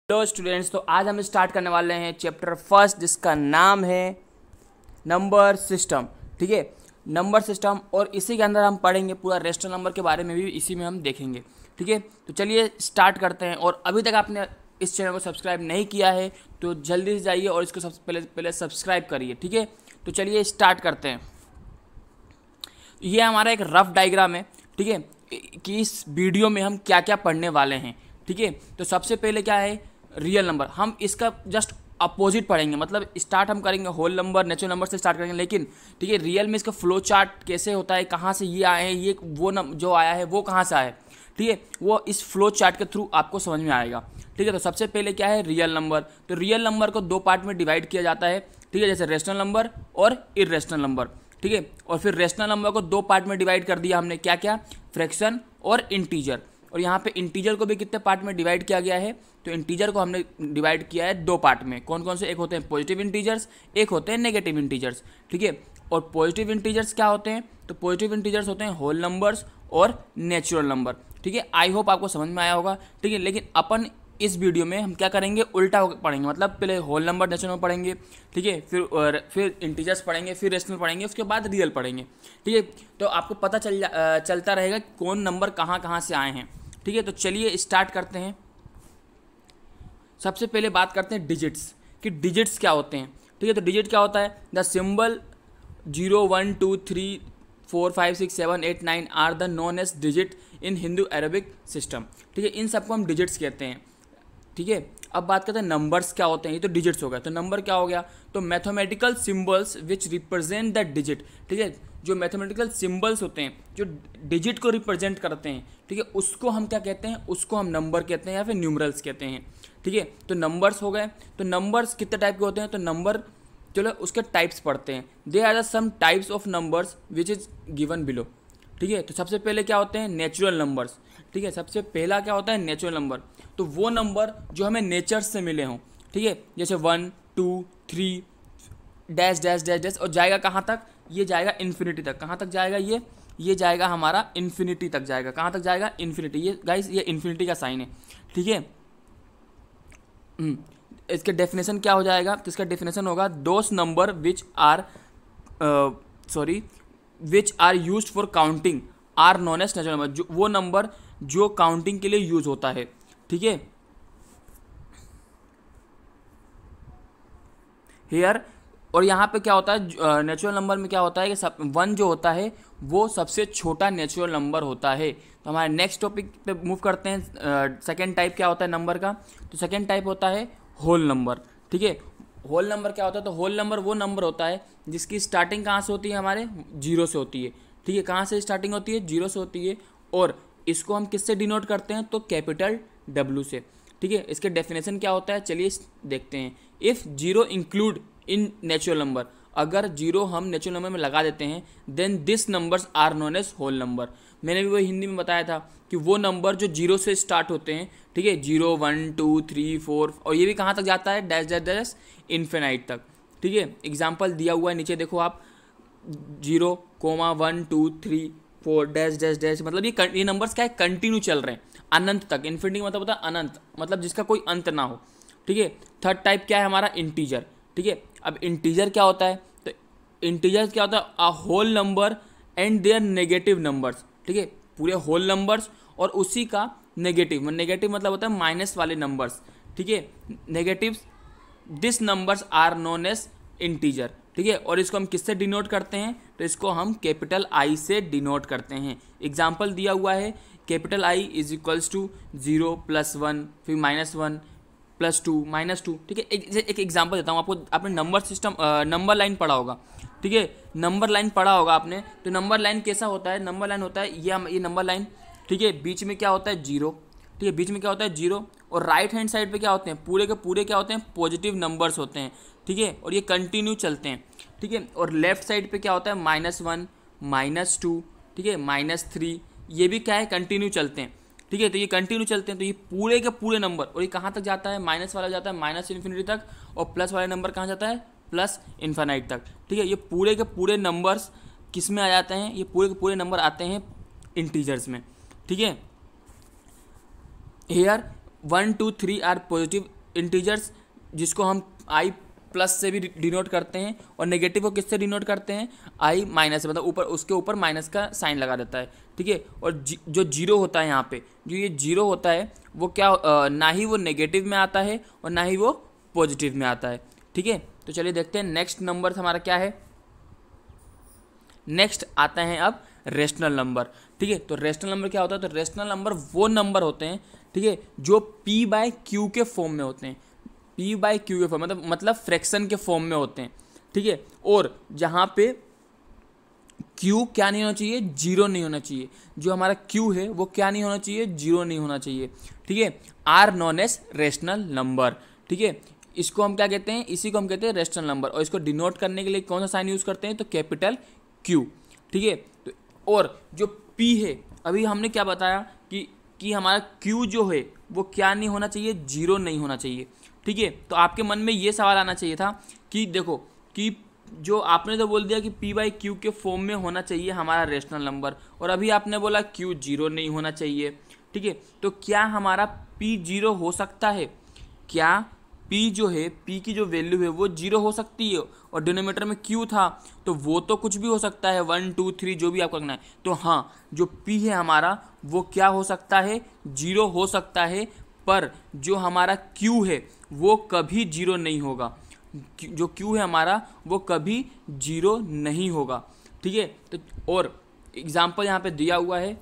Hello students, तो आज हम स्टार्ट करने वाले हैं चैप्टर फर्स्ट जिसका नाम है नंबर सिस्टम। ठीक है, नंबर सिस्टम। और इसी के अंदर हम पढ़ेंगे पूरा रेशनल नंबर के बारे में भी, इसी में हम देखेंगे। ठीक है, तो चलिए स्टार्ट करते हैं। और अभी तक आपने इस चैनल को सब्सक्राइब नहीं किया है तो जल्दी से जाइए और इसको सबसे पहले सब्सक्राइब करिए। ठीक है, तो चलिए स्टार्ट करते हैं। ये हमारा एक रफ डायग्राम है। ठीक है, कि इस वीडियो में हम क्या क्या पढ़ने वाले हैं। ठीक है, तो सबसे पहले क्या है, रियल नंबर। हम इसका जस्ट अपोजिट पढ़ेंगे, मतलब स्टार्ट हम करेंगे होल नंबर, नेचुरल नंबर से स्टार्ट करेंगे। लेकिन ठीक है, रियल में इसका फ्लो चार्ट कैसे होता है, कहाँ से ये आए हैं, ये वो जो आया है वो कहाँ से आया है, ठीक है, वो इस फ्लो चार्ट के थ्रू आपको समझ में आएगा। ठीक है, तो सबसे पहले क्या है, रियल नंबर। तो रियल नंबर को दो पार्ट में डिवाइड किया जाता है। ठीक है, जैसे रेशनल नंबर और इर्रेशनल नंबर। ठीक है, और फिर रेशनल नंबर को दो पार्ट में डिवाइड कर दिया हमने, क्या क्या, फ्रैक्शन और इंटीजर। और यहाँ पे इंटीजर को भी कितने पार्ट में डिवाइड किया गया है, तो इंटीजर को हमने डिवाइड किया है दो पार्ट में। कौन कौन से, एक होते हैं पॉजिटिव इंटीजर्स, एक होते हैं नेगेटिव इंटीजर्स। ठीक है, और पॉजिटिव इंटीजर्स क्या होते हैं, तो पॉजिटिव इंटीजर्स होते हैं होल नंबर्स और नेचुरल नंबर। ठीक है, आई होप आपको समझ में आया होगा। ठीक है, लेकिन अपन इस वीडियो में हम क्या करेंगे, उल्टा पढ़ेंगे। मतलब पहले होल नंबर नेचुरल नंबर पढ़ेंगे, ठीक है, फिर इंटीजर्स पढ़ेंगे, फिर रेशनल पढ़ेंगे, उसके बाद रियल पढ़ेंगे। ठीक है, तो आपको पता चलता रहेगा कौन नंबर कहाँ कहाँ से आए हैं। ठीक है, तो चलिए स्टार्ट करते हैं। सबसे पहले बात करते हैं डिजिट्स, कि डिजिट्स क्या होते हैं। ठीक है, तो डिजिट क्या होता है, the symbol 0 1 2 3 4 5 6 7 8 9 are the known as digit in Hindu Arabic system. ठीक है, इन सबको हम डिजिट्स कहते हैं। ठीक है, अब बात करते हैं नंबर्स क्या होते हैं। ये तो डिजिट्स हो गया, तो नंबर क्या हो गया, तो mathematical symbols which represent the digit. ठीक है, जो मैथमेटिकल सिंबल्स होते हैं जो डिजिट को रिप्रेजेंट करते हैं, ठीक है, उसको हम क्या कहते हैं, उसको हम नंबर कहते हैं या फिर न्यूमरल्स कहते हैं। ठीक है, तो नंबर्स हो गए। तो नंबर्स कितने टाइप के होते हैं, तो नंबर, चलो उसके टाइप्स पढ़ते हैं। They are the some types of numbers which is given below. ठीक है, तो सबसे पहले क्या होते हैं, नेचुरल नंबर्स। ठीक है, सबसे पहला क्या होता है, नेचुरल नंबर। तो वो नंबर जो हमें नेचर से मिले हों। ठीक है, जैसे 1 2 3 डैश डैश डैश डैश, और जाएगा कहाँ तक, ये जाएगा इन्फिनिटी तक। कहाँ तक जाएगा, ये जाएगा हमारा इन्फिनिटी तक जाएगा। कहाँ तक जाएगा, इन्फिनिटी। ये गाइस, ये इन्फिनिटी का साइन है। ठीक है, इसके डेफिनेशन क्या हो जाएगा, तो इसका डेफिनेशन होगा those number which are used for counting are known as natural number. जो वो नंबर जो काउंटिंग के लिए यूज होता है। ठीक है, हेयर, और यहाँ पे क्या होता है, नेचुरल नंबर में क्या होता है कि 1 जो होता है वो सबसे छोटा नेचुरल नंबर होता है। तो हमारे नेक्स्ट टॉपिक पे मूव करते हैं। सेकेंड टाइप क्या होता है नंबर का, तो सेकेंड टाइप होता है होल नंबर। ठीक है, होल नंबर क्या होता है, तो होल नंबर वो नंबर होता है जिसकी स्टार्टिंग कहाँ से होती है, हमारे 0 से होती है। ठीक है, कहाँ से स्टार्टिंग होती है, 0 से होती है। और इसको हम किससे डिनोट करते हैं, तो कैपिटल W से। ठीक है, इसके डेफिनेशन क्या होता है, चलिए देखते हैं। If 0 include in natural number, अगर 0 हम नेचुरल नंबर में लगा देते हैं, then this numbers are known as whole number. मैंने भी वो हिंदी में बताया था कि वो नंबर जो 0 से स्टार्ट होते हैं, ठीक है, 0 1 2 3 4, और ये भी कहाँ तक जाता है, डैश डैश डैश इन्फिनाइट तक। ठीक है, एग्जाम्पल दिया हुआ है नीचे, देखो आप, 0 1 2 3 4 डैश डैश डैश, मतलब ये नंबर्स क्या है, कंटिन्यू चल रहे हैं अनंत तक। इन्फिनिटी मतलब होता है अनंत, मतलब जिसका कोई अंत ना हो। ठीक है, थर्ड टाइप क्या है हमारा, इंटीजर। ठीक है, अब इंटीजर क्या होता है, तो इंटीजर क्या होता है, a whole number and there negative numbers. ठीक है, पूरे होल नंबर्स और उसी का नेगेटिव मतलब होता है माइनस वाले नंबर्स। ठीक है, negatives, this numbers are known as integer. ठीक है, और इसको हम किससे डिनोट करते हैं, तो इसको हम कैपिटल I से डिनोट करते हैं। एग्जाम्पल दिया हुआ है, capital I is equals to 0 +1, फिर -1 +2 -2। ठीक है, एक एग्जाम्पल देता हूँ आपको। आपने नंबर सिस्टम, नंबर लाइन पढ़ा होगा। ठीक है, नंबर लाइन पढ़ा होगा आपने। तो नंबर लाइन कैसा होता है, नंबर लाइन होता है ये नंबर लाइन। ठीक है, बीच में क्या होता है, 0। ठीक है, बीच में क्या होता है, 0, और राइट हैंड साइड पे क्या होते हैं, पूरे के पूरे क्या होते हैं, पॉजिटिव नंबर्स होते हैं। ठीक है, और ये कंटिन्यू चलते हैं। ठीक है, और लेफ्ट साइड पे क्या होता है, -1 -2, ठीक है, -3, ये भी क्या है, कंटिन्यू चलते हैं। ठीक है, तो ये कंटिन्यू चलते हैं, तो ये पूरे के पूरे नंबर, और ये कहाँ तक जाता है, माइनस वाला जाता है माइनस इन्फिनिटी तक, और प्लस वाले नंबर कहाँ जाता है, प्लस इन्फिनाइट तक। ठीक है, ये पूरे के पूरे नंबर्स किस में आ जाते हैं, ये पूरे के पूरे नंबर आते हैं इंटीजर्स में। ठीक है, हेयर 1 2 3 आर पॉजिटिव इंटीजर्स जिसको हम आई प्लस से भी डिनोट करते हैं, और नेगेटिव को किससे डिनोट करते हैं, आई माइनस से, मतलब ऊपर उसके ऊपर माइनस का साइन लगा देता है, ठीक है। और जो जीरो होता है यहाँ पे, जो ये जीरो होता है वो क्या ना ही वो नेगेटिव में आता है और ना ही वो पॉजिटिव में आता है, ठीक है। तो चलिए देखते हैं नेक्स्ट नंबर हमारा क्या है। नेक्स्ट आता है अब रेशनल नंबर, ठीक है। तो रेशनल नंबर क्या होता है, तो रेशनल नंबर वो नंबर होते हैं, ठीक है, जो पी बाय क्यू के फॉर्म में होते हैं, पी बाय क्यू के फॉर्म मतलब फ्रैक्शन के फॉर्म में होते हैं, ठीक है। और जहाँ पे क्यू क्या नहीं होना चाहिए, जीरो नहीं होना चाहिए, जो हमारा क्यू है वो क्या नहीं होना चाहिए, जीरो नहीं होना चाहिए, ठीक है। Are known as rational number, ठीक है। इसको हम क्या कहते हैं, इसी को हम कहते हैं रेशनल नंबर, और इसको डिनोट करने के लिए कौन सा साइन यूज़ करते हैं, तो कैपिटल क्यू, ठीक है। तो और जो पी है, अभी हमने क्या बताया कि हमारा क्यू जो है वो क्या नहीं होना चाहिए, जीरो नहीं होना चाहिए, ठीक है। तो आपके मन में ये सवाल आना चाहिए था कि देखो कि जो आपने तो बोल दिया कि पी बाई क्यू के फॉर्म में होना चाहिए हमारा रेशनल नंबर, और अभी आपने बोला क्यू जीरो नहीं होना चाहिए, ठीक है। तो क्या हमारा पी जीरो हो सकता है, क्या पी जो है, पी की जो वैल्यू है वो जीरो हो सकती है, और डिनोमिनेटर में क्यू था तो वो तो कुछ भी हो सकता है, 1 2 3 जो भी आपको करना है। तो हाँ, जो पी है हमारा वो क्या हो सकता है, जीरो हो सकता है, पर जो हमारा क्यू है वो कभी जीरो नहीं होगा, जो क्यू है हमारा वो कभी जीरो नहीं होगा, ठीक है। तो और एग्जाम्पल यहाँ पे दिया हुआ है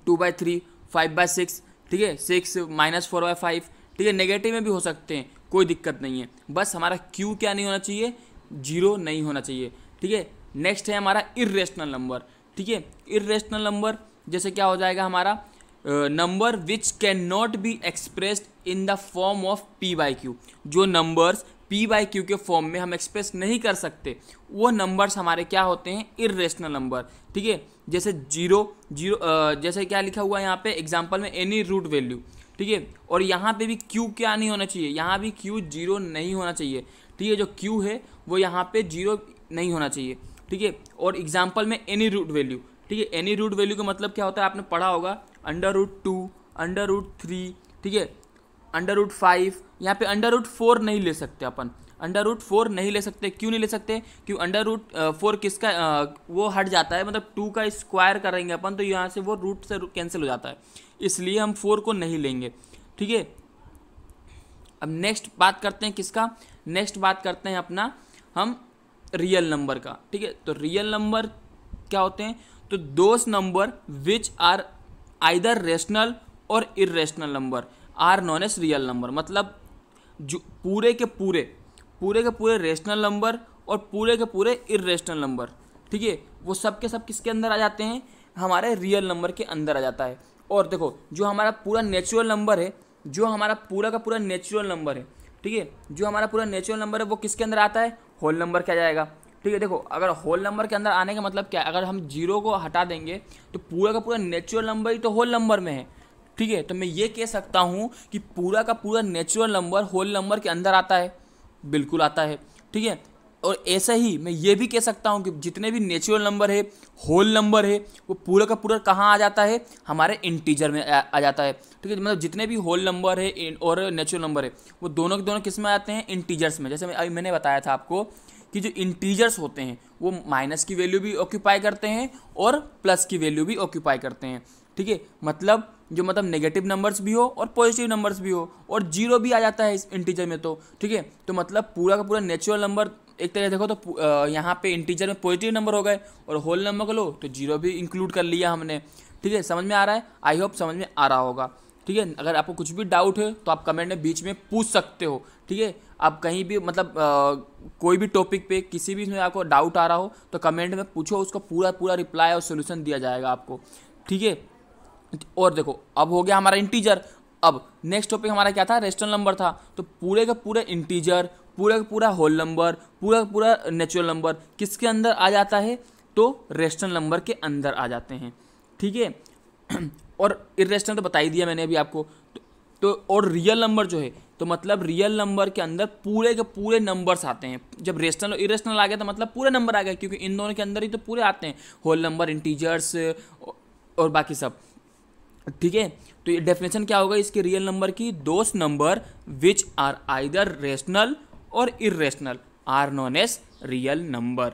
2/3, 5/6, ठीक है, 6 -4/5, ठीक है। नेगेटिव में भी हो सकते हैं, कोई दिक्कत नहीं है, बस हमारा क्यू क्या नहीं होना चाहिए, जीरो नहीं होना चाहिए, ठीक है। नेक्स्ट है हमारा इर्रेशनल नंबर, ठीक है। इर्रेशनल नंबर जैसे क्या हो जाएगा हमारा, number which can not be expressed in the form of P by Q, जो नंबर्स पी बाई क्यू के फॉर्म में हम एक्सप्रेस नहीं कर सकते वो नंबर्स हमारे क्या होते हैं, इर्रेशनल नंबर, ठीक है। जैसे जीरो, जैसे क्या लिखा हुआ है यहाँ पे एग्जाम्पल में, एनी रूट वैल्यू, ठीक है। और यहाँ पे भी क्यू क्या नहीं होना चाहिए, यहाँ भी क्यू जीरो नहीं होना चाहिए, ठीक है। जो क्यू है वो यहाँ पे जीरो नहीं होना चाहिए, ठीक है। और एग्जाम्पल में एनी रूट वैल्यू, ठीक है। एनी रूट वैल्यू का मतलब क्या होता है, आपने पढ़ा होगा, √2, √3, ठीक है, √5, यहाँ पे √4 नहीं ले सकते अपन, √4 नहीं ले सकते, क्यों नहीं ले सकते, क्यों √4 किसका वो हट जाता है, मतलब 2 का स्क्वायर करेंगे अपन तो यहाँ से वो रूट से कैंसिल हो जाता है, इसलिए हम 4 को नहीं लेंगे, ठीक है। अब नेक्स्ट बात करते हैं किसका, नेक्स्ट बात करते हैं अपना हम रियल नंबर का, ठीक है। तो रियल नंबर क्या होते हैं, तो those number which are either rational or irrational number are known as real number, मतलब जो पूरे के पूरे रेशनल नंबर और पूरे के पूरे इर्रेशनल नंबर, ठीक है, वो सब के सब किसके अंदर आ जाते हैं, हमारे रियल नंबर के अंदर आ जाता है। और देखो जो हमारा पूरा नेचुरल नंबर है, जो हमारा पूरा का पूरा नेचुरल नंबर है, ठीक है, जो हमारा पूरा नेचुरल नंबर है वो किसके अंदर आता है, होल नंबर के आ जाएगा, ठीक है। देखो अगर होल नंबर के अंदर आने का मतलब क्या है, अगर हम जीरो को हटा देंगे तो पूरा का पूरा नेचुरल नंबर ही तो होल नंबर में है, ठीक है। तो मैं ये कह सकता हूँ कि पूरा का पूरा नेचुरल नंबर होल नंबर के अंदर आता है, बिल्कुल आता है, ठीक है। और ऐसा ही मैं ये भी कह सकता हूँ कि जितने भी नेचुरल नंबर है, होल नंबर है, वो पूरा का पूरा कहाँ आ जाता है, हमारे इंटीजर में आ जाता है, ठीक है। मतलब जितने भी होल नंबर है और नेचुरल नंबर है वो दोनों के दोनों किस में आते हैं, इंटीजर्स में। जैसे अभी मैंने बताया था आपको कि जो इंटीजर्स होते हैं वो माइनस की वैल्यू भी ऑक्यूपाई करते हैं और प्लस की वैल्यू भी ऑक्यूपाई करते हैं, ठीक है। मतलब जो मतलब नेगेटिव नंबर्स भी हो और पॉजिटिव नंबर्स भी हो, और जीरो भी आ जाता है इस इंटीजर में, तो ठीक है। तो मतलब पूरा का पूरा नेचुरल नंबर एक तरह देखो तो यहाँ पे इंटीजर में पॉजिटिव नंबर हो गए, और होल नंबर को लो तो जीरो भी इंक्लूड कर लिया हमने, ठीक है। समझ में आ रहा है, आई होप समझ में आ रहा होगा, ठीक है। अगर आपको कुछ भी डाउट है तो आप कमेंट में बीच में पूछ सकते हो, ठीक है। आप कहीं भी मतलब कोई भी टॉपिक पे किसी भी में आपको डाउट आ रहा हो तो कमेंट में पूछो, उसका पूरा रिप्लाई और सोल्यूशन दिया जाएगा आपको, ठीक है। और देखो अब हो गया हमारा इंटीजर, अब नेक्स्ट टॉपिक हमारा क्या था, रेशनल नंबर था। तो पूरे का पूरा इंटीजर, पूरा का पूरा होल नंबर, पूरा का पूरा नेचुरल नंबर किसके अंदर आ जाता है, तो रेशनल नंबर के अंदर आ जाते हैं, ठीक है। और इर्रेशनल तो बता ही दिया मैंने अभी आपको। तो और रियल नंबर जो है, तो मतलब रियल नंबर के अंदर पूरे के पूरे नंबर्स आते हैं। जब रेशनल और इरेशनल आ गया तो मतलब पूरे नंबर आ गए, क्योंकि इन दोनों के अंदर ही तो पूरे आते हैं, होल नंबर, इंटीजर्स और बाकी सब, ठीक है। तो ये डेफिनेशन क्या होगा इसके रियल नंबर की, those number which are either rational or irrational are known as real number.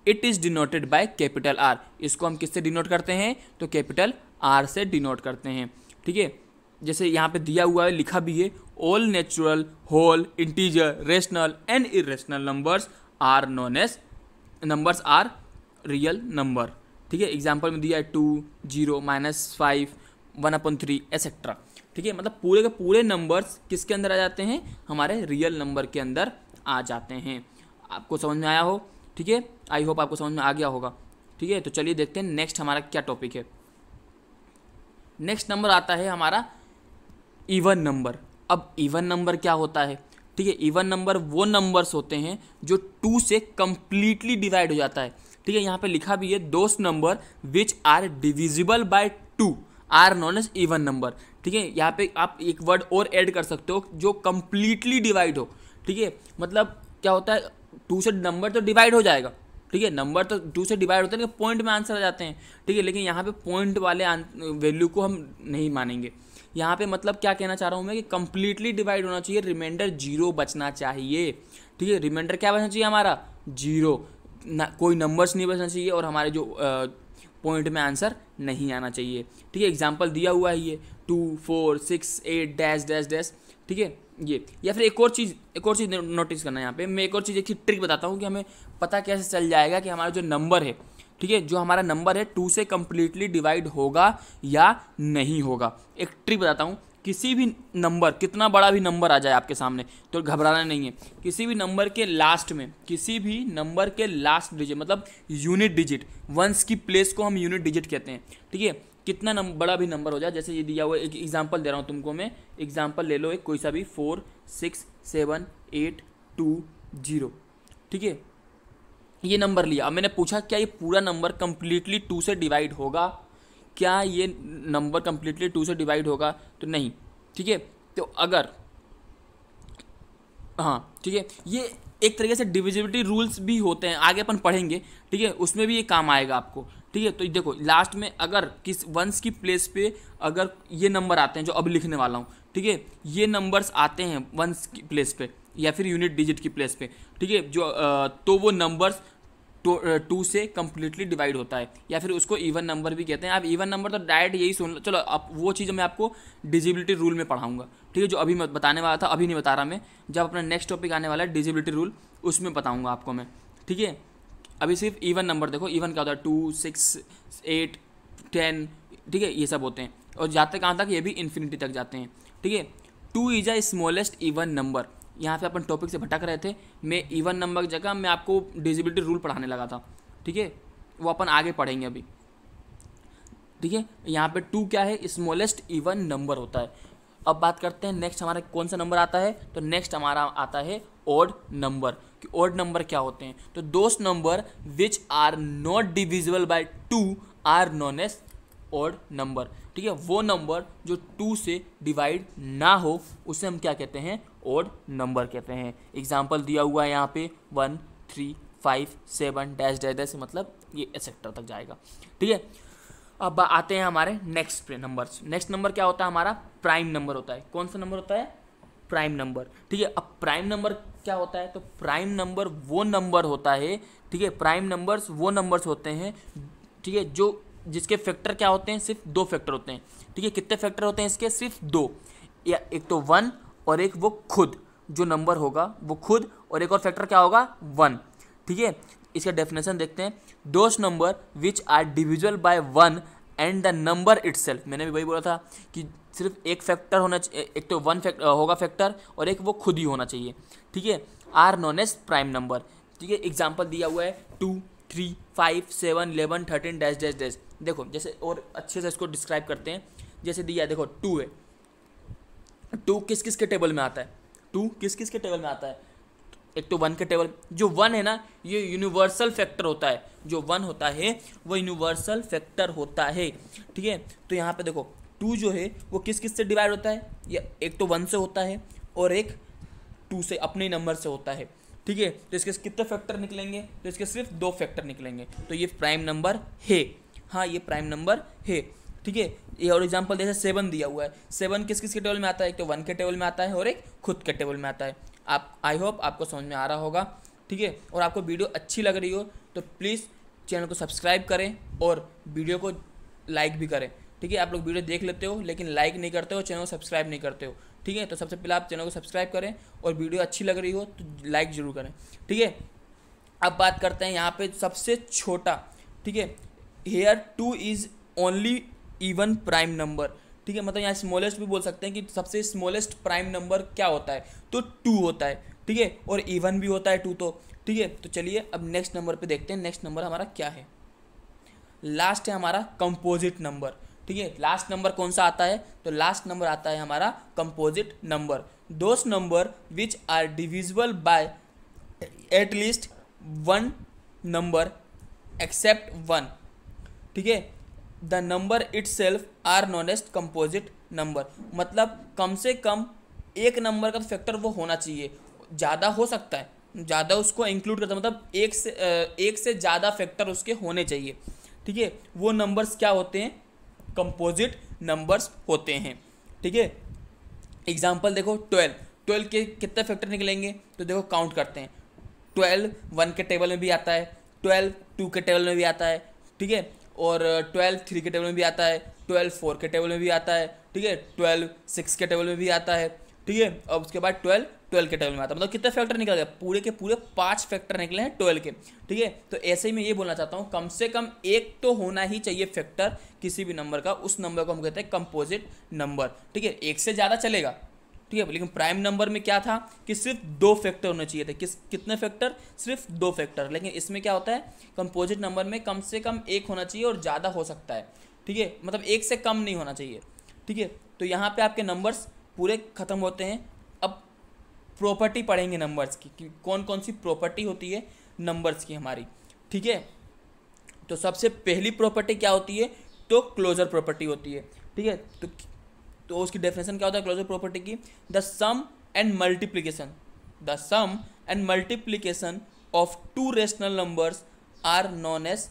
It is denoted by capital R. इसको हम किससे डिनोट करते हैं, तो कैपिटल आर से डिनोट करते हैं। ठीक है, जैसे यहाँ पे दिया हुआ है, लिखा भी है, all natural, whole, integer, rational and irrational numbers are known as numbers are real number. ठीक है, एग्जाम्पल में दिया है 2, 0, -5, 1/3 एसेट्रा। ठीक है, मतलब पूरे के पूरे नंबर्स किसके अंदर आ जाते हैं, हमारे रियल नंबर के अंदर आ जाते हैं। आपको समझ में आया हो? ठीक है, आई होप आपको समझ में आ गया होगा। ठीक है, तो चलिए देखते हैं नेक्स्ट हमारा क्या टॉपिक है। नेक्स्ट नंबर आता है हमारा इवन नंबर। अब इवन नंबर क्या होता है? ठीक है, इवन नंबर वो नंबर्स होते हैं जो 2 से कंप्लीटली डिवाइड हो जाता है। ठीक है, यहाँ पे लिखा भी है, those number which are divisible by 2 are known as even number. ठीक है, यहाँ पे आप एक वर्ड और ऐड कर सकते हो, जो कंप्लीटली डिवाइड हो। ठीक है, मतलब क्या होता है, 2 से नंबर तो डिवाइड हो जाएगा। ठीक है, नंबर तो 2 से डिवाइड होते हैं, लेकिन पॉइंट में आंसर आ जाते हैं। ठीक है, लेकिन यहाँ पे पॉइंट वाले वैल्यू को हम नहीं मानेंगे। यहाँ पे मतलब क्या कहना चाह रहा हूँ मैं कि कंप्लीटली डिवाइड होना चाहिए, रिमाइंडर 0 बचना चाहिए। ठीक है, रिमाइंडर क्या बचना चाहिए हमारा, 0 ना, कोई नंबर्स नहीं बचना चाहिए और हमारे जो पॉइंट में आंसर नहीं आना चाहिए। ठीक है, एग्जाम्पल दिया हुआ है ये 2, 4, 6, 8 डैश डैश डैश। ठीक है, ये या फिर एक और चीज़ नोटिस करना है यहाँ पे। मैं एक और चीज़, एक ट्रिक बताता हूँ कि हमें पता कैसे चल जाएगा कि हमारा जो नंबर है, ठीक है, जो हमारा नंबर है 2 से कम्प्लीटली डिवाइड होगा या नहीं होगा। एक ट्रिक बताता हूँ, किसी भी नंबर, कितना बड़ा भी नंबर आ जाए आपके सामने तो घबराना नहीं है। किसी भी नंबर के लास्ट में, किसी भी नंबर के लास्ट डिजिट मतलब यूनिट डिजिट, वंस की प्लेस को हम यूनिट डिजिट कहते हैं। ठीक है, कितना बड़ा भी नंबर हो जाए, जैसे ये दिया हुआ, एक एग्जांपल दे रहा हूँ तुमको मैं, एग्जांपल ले लो एक कोई सा भी 4, 6, 7, 8, 2, 0। ठीक है, ये नंबर लिया। अब मैंने पूछा क्या ये पूरा नंबर कंप्लीटली 2 से डिवाइड होगा, क्या ये नंबर कंप्लीटली 2 से डिवाइड होगा, तो नहीं। ठीक है, तो अगर हाँ, ठीक है, ये एक तरीके से डिविजिबिलिटी रूल्स भी होते हैं, आगे अपन पढ़ेंगे। ठीक है, उसमें भी ये काम आएगा आपको। ठीक है, तो देखो लास्ट में अगर किस वंस की प्लेस पे अगर ये नंबर आते हैं जो अब लिखने वाला हूँ, ठीक है, ये नंबर्स आते हैं वंस की प्लेस पे या फिर यूनिट डिजिट की प्लेस पे, ठीक है, जो तो वो नंबर्स 2 से कम्प्लीटली डिवाइड होता है, या फिर उसको इवन नंबर भी कहते हैं। आप इवन नंबर तो डायरेक्ट यही सुन लो। चलो, अब वो चीज़ मैं आपको डिजिबिलिटी रूल में पढ़ाऊंगा। ठीक है, जो अभी मैं बताने वाला था, अभी नहीं बता रहा मैं, जब अपना नेक्स्ट टॉपिक आने वाला है डिजिबिलिटी रूल, उसमें बताऊंगा आपको मैं। ठीक है, अभी सिर्फ इवन नंबर देखो, इवन क्या होता है, 2, 6, 8, 10। ठीक है, ये सब होते हैं और जाते कहाँ तक, ये भी इन्फिनिटी तक जाते हैं। ठीक है, 2 is a smallest even number. यहाँ पे अपन टॉपिक से भटक रहे थे। मैं इवन नंबर की जगह मैं आपको डिजिबिलिटी रूल पढ़ाने लगा था। ठीक है, वो अपन आगे पढ़ेंगे अभी। ठीक है, यहाँ पे 2 क्या है, स्मॉलेस्ट इवन नंबर होता है। अब बात करते हैं नेक्स्ट हमारा कौन सा नंबर आता है, तो नेक्स्ट हमारा आता है ऑड नंबर। कि ऑड नंबर क्या होते हैं, तो those number which are not divisible by 2 are known as odd number. ठीक है, वो नंबर जो 2 से डिवाइड ना हो उसे हम क्या कहते हैं, ऑड नंबर कहते हैं। एग्जाम्पल दिया हुआ है यहाँ पे 1, 3, 5, 7 डैश डैश डैश, मतलब ये एसेट्रा तक जाएगा। ठीक है, अब आते हैं हमारे नेक्स्ट नंबर्स। नेक्स्ट नंबर क्या होता है हमारा, प्राइम नंबर होता है। कौन सा नंबर होता है, प्राइम नंबर। ठीक है, अब प्राइम नंबर क्या होता है, तो प्राइम नंबर वो नंबर होता है, ठीक है, प्राइम नंबर्स वो नंबर्स होते हैं, ठीक है, जो जिसके फैक्टर क्या होते हैं, सिर्फ 2 फैक्टर होते हैं। ठीक है, कितने फैक्टर होते हैं इसके, सिर्फ 2, या एक तो 1 और एक वो खुद जो नंबर होगा वो खुद, और एक और फैक्टर क्या होगा, 1। ठीक है, इसका डेफिनेशन देखते हैं, those number which are divisible by 1 and the number itself. मैंने भी वही बोला था कि सिर्फ एक फैक्टर होना चाहिए, एक तो 1 फैक्टर होगा फैक्टर और एक वो खुद ही होना चाहिए। ठीक है, are known as prime number. ठीक है, एग्जाम्पल दिया हुआ है 2, 3, 5, 7, 11, 13 डैश डैश डैश। देखो जैसे और अच्छे से इसको डिस्क्राइब करते हैं, जैसे दिया है, देखो 2 है, 2 किस किस के टेबल में आता है, 2 किस किस के टेबल में आता है, एक तो 1 के टेबल, जो 1 है ना ये यूनिवर्सल फैक्टर होता है, जो 1 होता है वो यूनिवर्सल फैक्टर होता है। ठीक है, तो यहाँ पे देखो 2 जो है वो किस किस से डिवाइड होता है, या एक तो 1 से होता है और एक 2 से, अपने नंबर से होता है। ठीक है, तो इसके कितने फैक्टर निकलेंगे, तो इसके सिर्फ 2 फैक्टर निकलेंगे, तो ये प्राइम नंबर है। हाँ, ये प्राइम नंबर है। ठीक है। ये और एग्जांपल जैसे 7 दिया हुआ है, 7 किस किस के टेबल में आता है, एक तो 1 के टेबल में आता है और एक खुद के टेबल में आता है। आप आई होप आपको समझ में आ रहा होगा, ठीक है। और आपको वीडियो अच्छी लग रही हो तो प्लीज़ चैनल को सब्सक्राइब करें और वीडियो को लाइक भी करें, ठीक है। आप लोग वीडियो देख लेते हो लेकिन लाइक नहीं करते हो, चैनल को सब्सक्राइब नहीं करते हो, ठीक है। तो सबसे पहले आप चैनल को सब्सक्राइब करें और वीडियो अच्छी लग रही हो तो लाइक ज़रूर करें, ठीक है। अब बात करते हैं यहाँ पे सबसे छोटा, ठीक है। Here 2 is only even prime number, ठीक है। मतलब यहाँ स्मॉलेस्ट भी बोल सकते हैं कि सबसे स्मॉलेस्ट प्राइम नंबर क्या होता है, तो 2 होता है, ठीक है। और इवन भी होता है 2 तो, ठीक है। तो चलिए अब नेक्स्ट नंबर पे देखते हैं, नेक्स्ट नंबर हमारा क्या है। लास्ट है हमारा कंपोजिट नंबर, ठीक है। लास्ट नंबर कौन सा आता है, तो लास्ट नंबर आता है हमारा composite number. Those number which are divisible by at least 1 number except 1, ठीक है। The number itself are known as composite number. मतलब कम से कम एक नंबर का तो फैक्टर वो होना चाहिए, ज़्यादा हो सकता है, ज़्यादा उसको इंक्लूड करता है, मतलब एक से ज़्यादा फैक्टर उसके होने चाहिए, ठीक है। वो नंबर्स क्या होते हैं, कंपोजिट नंबर्स होते हैं, ठीक है। एग्जाम्पल देखो 12 के कितने फैक्टर निकलेंगे, तो देखो काउंट करते हैं। 12 1 के टेबल में भी आता है, 12 2 के टेबल में भी आता है, ठीक है। और 12 3 के टेबल में भी आता है, 12 4 के टेबल में भी आता है, ठीक है। 12 6 के टेबल में भी आता है, ठीक है। और उसके बाद 12 के टेबल में आता है। मतलब कितने फैक्टर निकल गए, पूरे के पूरे 5 फैक्टर निकले हैं 12 के, ठीक है। तो ऐसे ही मैं ये बोलना चाहता हूँ, कम से कम एक तो होना ही चाहिए फैक्टर किसी भी नंबर का, उस नंबर को हम कहते हैं कंपोजिट नंबर, ठीक है। एक से ज़्यादा चलेगा, ठीक है। लेकिन प्राइम नंबर में क्या था कि सिर्फ 2 फैक्टर होने चाहिए थे, कितने फैक्टर, सिर्फ 2 फैक्टर। लेकिन इसमें क्या होता है, कंपोजिट नंबर में कम से कम एक होना चाहिए और ज़्यादा हो सकता है, ठीक है। मतलब एक से कम नहीं होना चाहिए, ठीक है। तो यहाँ पे आपके नंबर्स पूरे ख़त्म होते हैं। अब प्रॉपर्टी पढ़ेंगे नंबर्स की कि कौन कौन सी प्रॉपर्टी होती है नंबर्स की हमारी, ठीक है। तो सबसे पहली प्रॉपर्टी क्या होती है, तो क्लोजर प्रॉपर्टी होती है, ठीक है। तो उसकी डेफिनेशन क्या होता है क्लोजर प्रॉपर्टी की, the sum and multiplication of 2 rational numbers are known as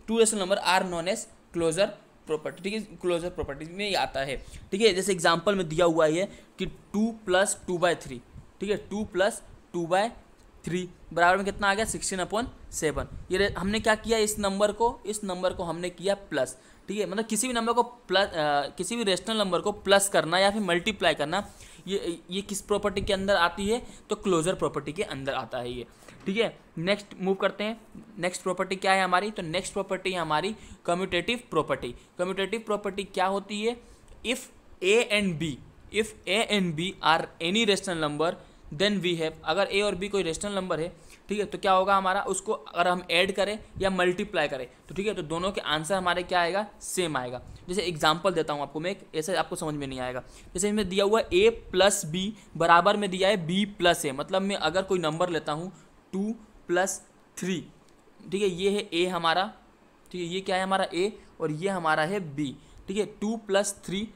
2 rational number are known as closure property, ठीक है। क्लोजर प्रॉपर्टी में ये आता है, ठीक है। जैसे एग्जांपल में दिया हुआ है कि 2 + 2/3, ठीक है। 2 + 2/3 बराबर में कितना आ गया, 16/7। ये हमने क्या किया, इस नंबर को हमने किया प्लस, ठीक है। मतलब किसी भी नंबर को प्लस, किसी भी रेशनल नंबर को प्लस करना या फिर मल्टीप्लाई करना, ये किस प्रॉपर्टी के अंदर आती है, तो क्लोजर प्रॉपर्टी के अंदर आता है ये, ठीक है। नेक्स्ट मूव करते हैं, नेक्स्ट प्रॉपर्टी क्या है हमारी, तो नेक्स्ट प्रॉपर्टी है हमारी कम्यूटेटिव प्रॉपर्टी। कम्यूटेटिव प्रॉपर्टी क्या होती है, if a and b are any rational number then we have, अगर ए और बी कोई रेशनल नंबर है, ठीक है, तो क्या होगा हमारा, उसको अगर हम ऐड करें या मल्टीप्लाई करें तो ठीक है, तो दोनों के आंसर हमारे क्या आएगा, सेम आएगा। जैसे एग्जांपल देता हूँ आपको मैं, ऐसे आपको समझ में नहीं आएगा। जैसे इसमें दिया हुआ a + b बराबर में दिया है b + a, मतलब मैं अगर कोई नंबर लेता हूँ 2 + 3, ठीक है, ये है a हमारा, ठीक है, ये क्या है हमारा a और ये हमारा है b, ठीक है। 2 + 3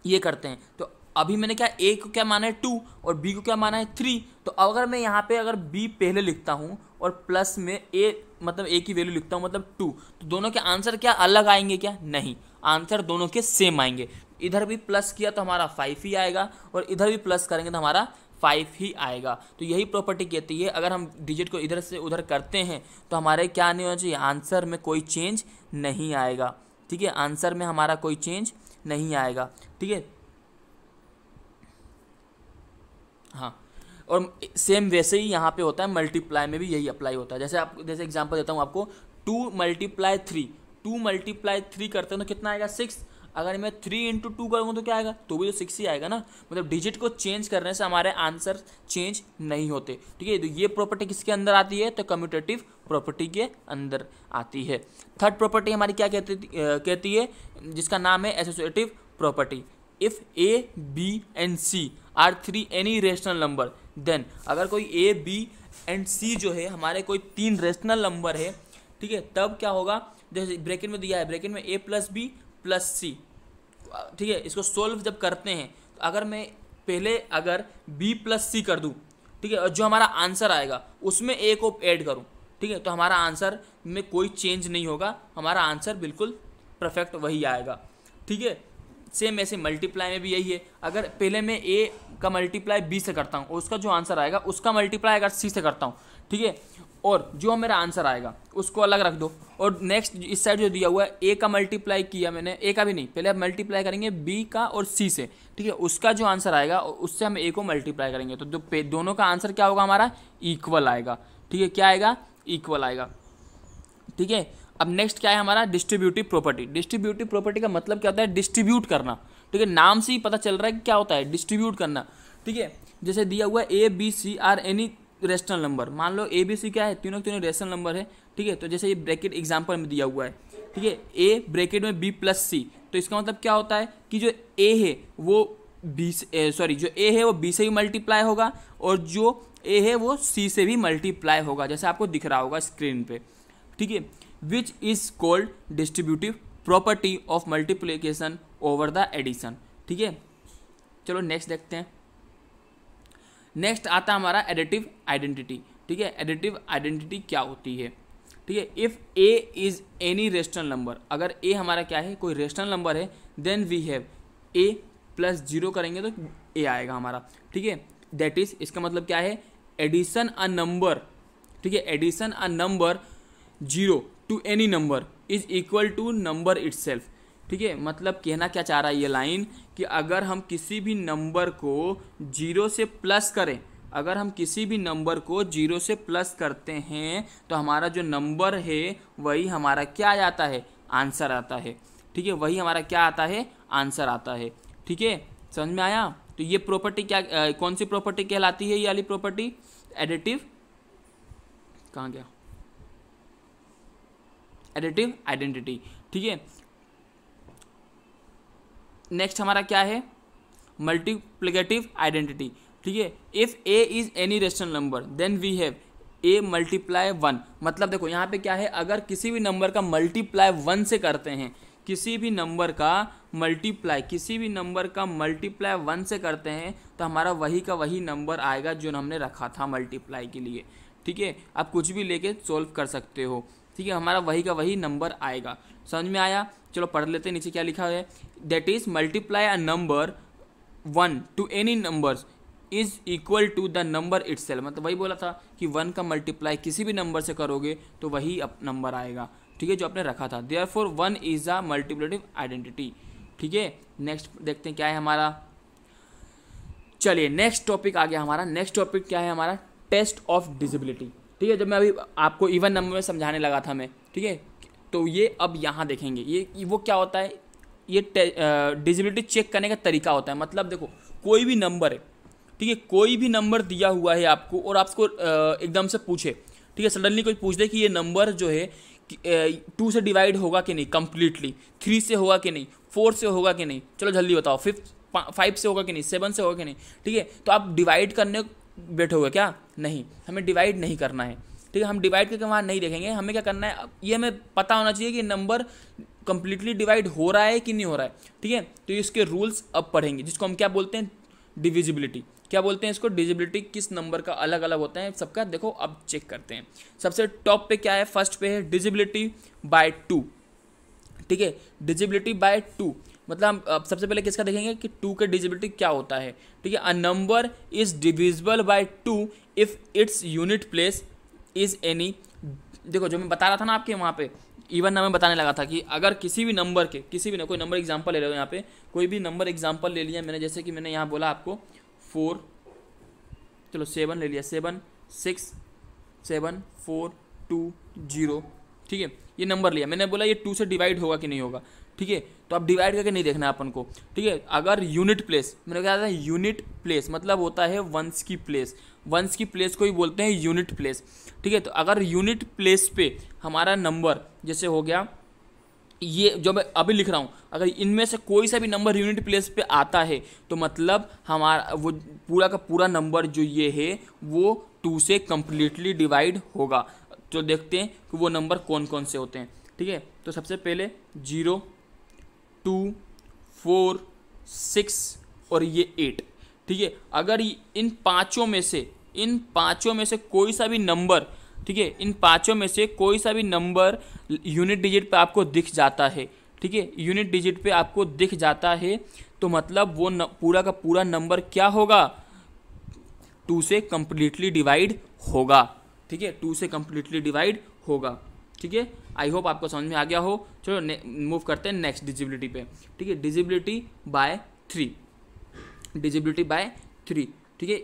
ये करते हैं, तो अभी मैंने क्या a को क्या माना है 2 और b को क्या माना है 3, तो अगर मैं यहाँ पे अगर b पहले लिखता हूँ और प्लस में a, मतलब a की वैल्यू लिखता हूँ मतलब 2, तो दोनों के आंसर क्या अलग आएंगे क्या, नहीं, आंसर दोनों के सेम आएंगे। इधर भी प्लस किया तो हमारा 5 ही आएगा और इधर भी प्लस करेंगे तो हमारा 5 ही आएगा। तो यही प्रॉपर्टी कहती है अगर हम डिजिट को इधर से उधर करते हैं तो हमारे क्या नहीं होना चाहिए, आंसर में कोई चेंज नहीं आएगा, ठीक है, आंसर में हमारा कोई चेंज नहीं आएगा, ठीक है। हाँ, और सेम वैसे ही यहाँ पे होता है, मल्टीप्लाई में भी यही अप्लाई होता है। जैसे एग्जांपल देता हूँ आपको, 2 × 3 करते हैं तो कितना आएगा 6, अगर मैं 3 × 2 करूँगा तो क्या आएगा, तो भी तो 6 ही आएगा ना। मतलब डिजिट को चेंज करने से हमारे आंसर चेंज नहीं होते, ठीक है। तो ये प्रॉपर्टी किसके अंदर आती है, तो कम्यूटेटिव प्रॉपर्टी के अंदर आती है। थर्ड प्रॉपर्टी हमारी क्या कहती है, जिसका नाम है associative property. If a, b and c are 3 any rational number then, अगर कोई a, b and c जो है हमारे कोई 3 रेशनल नंबर है, ठीक है, तब क्या होगा, जैसे ब्रैकेट में दिया है, ब्रैकेट में a + b + c, ठीक है, इसको सोल्व जब करते हैं तो अगर मैं पहले अगर b + c कर दूं, ठीक है, और जो हमारा आंसर आएगा उसमें a को ऐड करूं, ठीक है। तो हमारा आंसर में कोई चेंज नहीं होगा, हमारा आंसर बिल्कुल परफेक्ट वही आएगा, ठीक है। सेम ऐसे मल्टीप्लाई में भी यही है, अगर पहले मैं ए का मल्टीप्लाई बी से करता हूँ और उसका जो आंसर आएगा उसका मल्टीप्लाई अगर सी से करता हूँ, ठीक है, और जो मेरा आंसर आएगा उसको अलग रख दो। और नेक्स्ट इस साइड जो दिया हुआ है ए का मल्टीप्लाई किया मैंने, ए का भी नहीं, पहले अब मल्टीप्लाई करेंगे बी का और सी से, ठीक है, उसका जो आंसर आएगा उससे हम ए को मल्टीप्लाई करेंगे, तो जो दोनों का आंसर क्या होगा हमारा, इक्वल आएगा, ठीक है। क्या आएगा, इक्वल आएगा, ठीक है। अब नेक्स्ट क्या है हमारा, डिस्ट्रीब्यूटिव प्रॉपर्टी। डिस्ट्रीब्यूटिव प्रॉपर्टी का मतलब क्या होता है, डिस्ट्रीब्यूट करना, ठीक है, नाम से ही पता चल रहा है कि क्या होता है, डिस्ट्रीब्यूट करना, ठीक है। जैसे दिया हुआ है a b c are any rational number, मान लो ए बी सी क्या है, तीनों तीनों रेशनल नंबर है, ठीक है। तो जैसे ये ब्रैकेट एग्जांपल में दिया हुआ है, ठीक है, ए ब्रैकेट में बी प्लस सी, तो इसका मतलब क्या होता है कि जो ए है वो बी सॉरी जो ए है वो बी से भी मल्टीप्लाई होगा और जो ए है वो सी से भी मल्टीप्लाई होगा, जैसे आपको दिख रहा होगा स्क्रीन पे, ठीक है। Which is called distributive property of multiplication over the addition, ठीक है। चलो नेक्स्ट देखते हैं। नेक्स्ट आता है हमारा एडिटिव आइडेंटिटी, ठीक है। एडिटिव आइडेंटिटी क्या होती है, ठीक है। If a is any rational number, अगर ए हमारा क्या है, कोई रेशनल नंबर है, then we have a plus 0 करेंगे तो ए आएगा हमारा, ठीक है। दैट इज, इसका मतलब क्या है, एडिशन अ नंबर, ठीक है, addition a number 0 to any number is equal to number itself, ठीक है। मतलब कहना क्या चाह रहा है ये लाइन, कि अगर हम किसी भी नंबर को 0 से प्लस करें, अगर हम किसी भी नंबर को 0 से प्लस करते हैं तो हमारा जो नंबर है वही हमारा क्या आ जाता है, आंसर आता है, ठीक है, वही हमारा क्या आता है, आंसर आता है, ठीक है। समझ में आया। तो ये प्रॉपर्टी क्या कौन सी प्रॉपर्टी कहलाती है, ये वाली प्रॉपर्टी एडिटिव, कहाँ गया, एडिटिव आइडेंटिटी, ठीक है। नेक्स्ट हमारा क्या है, मल्टीप्लिकेटिव आइडेंटिटी, ठीक है। If a is any rational number then we have a multiply 1, मतलब देखो यहाँ पे क्या है, अगर किसी भी नंबर का मल्टीप्लाई 1 से करते हैं, किसी भी नंबर का मल्टीप्लाई 1 से करते हैं तो हमारा वही का वही नंबर आएगा जो हमने रखा था मल्टीप्लाई के लिए, ठीक है। आप कुछ भी लेके सोल्व कर सकते हो, ठीक है, हमारा वही का वही नंबर आएगा। समझ में आया। चलो पढ़ लेते हैं, नीचे क्या लिखा है, that is multiply a number 1 to any numbers is equal to the number itself, मतलब वही बोला था कि 1 का मल्टीप्लाई किसी भी नंबर से करोगे तो वही नंबर आएगा, ठीक है, जो आपने रखा था। Therefore 1 is a multiplicative identity, ठीक है। नेक्स्ट देखते हैं क्या है हमारा, चलिए नेक्स्ट टॉपिक आ गया हमारा। नेक्स्ट टॉपिक क्या है हमारा, टेस्ट ऑफ डिजिबिलिटी, ठीक है। जब मैं अभी आपको इवन नंबर में समझाने लगा था मैं, ठीक है, तो ये अब यहाँ देखेंगे ये वो क्या होता है, ये डिजिबिलिटी चेक करने का तरीका होता है। मतलब देखो कोई भी नंबर है, ठीक है, कोई भी नंबर दिया हुआ है आपको और आपको एकदम से पूछे, ठीक है, सडनली कोई पूछ दे कि ये नंबर जो है 2 से डिवाइड होगा कि नहीं कम्प्लीटली, 3 से होगा कि नहीं, 4 से होगा कि नहीं, चलो जल्दी बताओ, 5 से होगा कि नहीं, 7 से होगा कि नहीं, ठीक है। तो आप डिवाइड करने बैठोगे क्या, नहीं, हमें डिवाइड नहीं करना है, ठीक है। हम डिवाइड करके वहाँ नहीं देखेंगे, हमें क्या करना है, ये हमें पता होना चाहिए कि नंबर कंप्लीटली डिवाइड हो रहा है कि नहीं हो रहा है, ठीक है। तो इसके रूल्स अब पढ़ेंगे, जिसको हम क्या बोलते हैं, डिविजिबिलिटी, क्या बोलते हैं इसको, डिविजिबिलिटी, किस नंबर का अलग अलग होता है सबका, देखो अब चेक करते हैं। सबसे टॉप पे क्या है, फर्स्ट पे है डिविजिबिलिटी बाय 2, ठीक है, डिविजिबिलिटी बाय 2, मतलब अब सबसे पहले किसका देखेंगे कि 2 का डिविजिबिलिटी क्या होता है, ठीक है। A number is divisible by 2 if its unit place is any, देखो जो मैं बता रहा था ना आपके वहाँ पे इवन नंबर बताने लगा था कि अगर किसी भी नंबर के कोई नंबर एग्जांपल ले रहे हो, यहाँ पे कोई भी नंबर एग्जांपल ले लिया मैंने, जैसे कि मैंने यहाँ बोला आपको 4, चलो 7 ले लिया, 7 6 7 4 2 0, ठीक है, ये नंबर लिया मैंने, बोला ये 2 से डिवाइड होगा कि नहीं होगा, ठीक है। तो अब डिवाइड करके नहीं देखना है अपन को, ठीक है। अगर यूनिट प्लेस, मैंने कहा था यूनिट प्लेस मतलब होता है वंस की प्लेस, वंस की प्लेस को ही बोलते हैं यूनिट प्लेस, ठीक है। तो अगर यूनिट प्लेस पे हमारा नंबर जैसे हो गया, ये जो मैं अभी लिख रहा हूँ, अगर इनमें से कोई सा भी नंबर यूनिट प्लेस पे आता है तो मतलब हमारा वो पूरा का पूरा नंबर जो ये है वो 2 से कम्प्लीटली डिवाइड होगा। तो देखते हैं कि वो नंबर कौन कौन से होते हैं, ठीक है। तो सबसे पहले 0 2 4 6 और ये 8, ठीक है। अगर इन पाँचों में से कोई सा भी नंबर ठीक है, इन पांचों में से कोई सा भी नंबर यूनिट डिजिट पे आपको दिख जाता है, ठीक है, यूनिट डिजिट पे आपको दिख जाता है, तो मतलब वो पूरा का पूरा नंबर क्या होगा, 2 से कंप्लीटली डिवाइड होगा, ठीक है, 2 से कंप्लीटली डिवाइड होगा, ठीक है। आई होप आपको समझ में आ गया हो। चलो मूव करते हैं नेक्स्ट डिजिबिलिटी पे, ठीक है, डिजिबिलिटी बाय 3, डिजिबिलिटी बाय 3, ठीक है।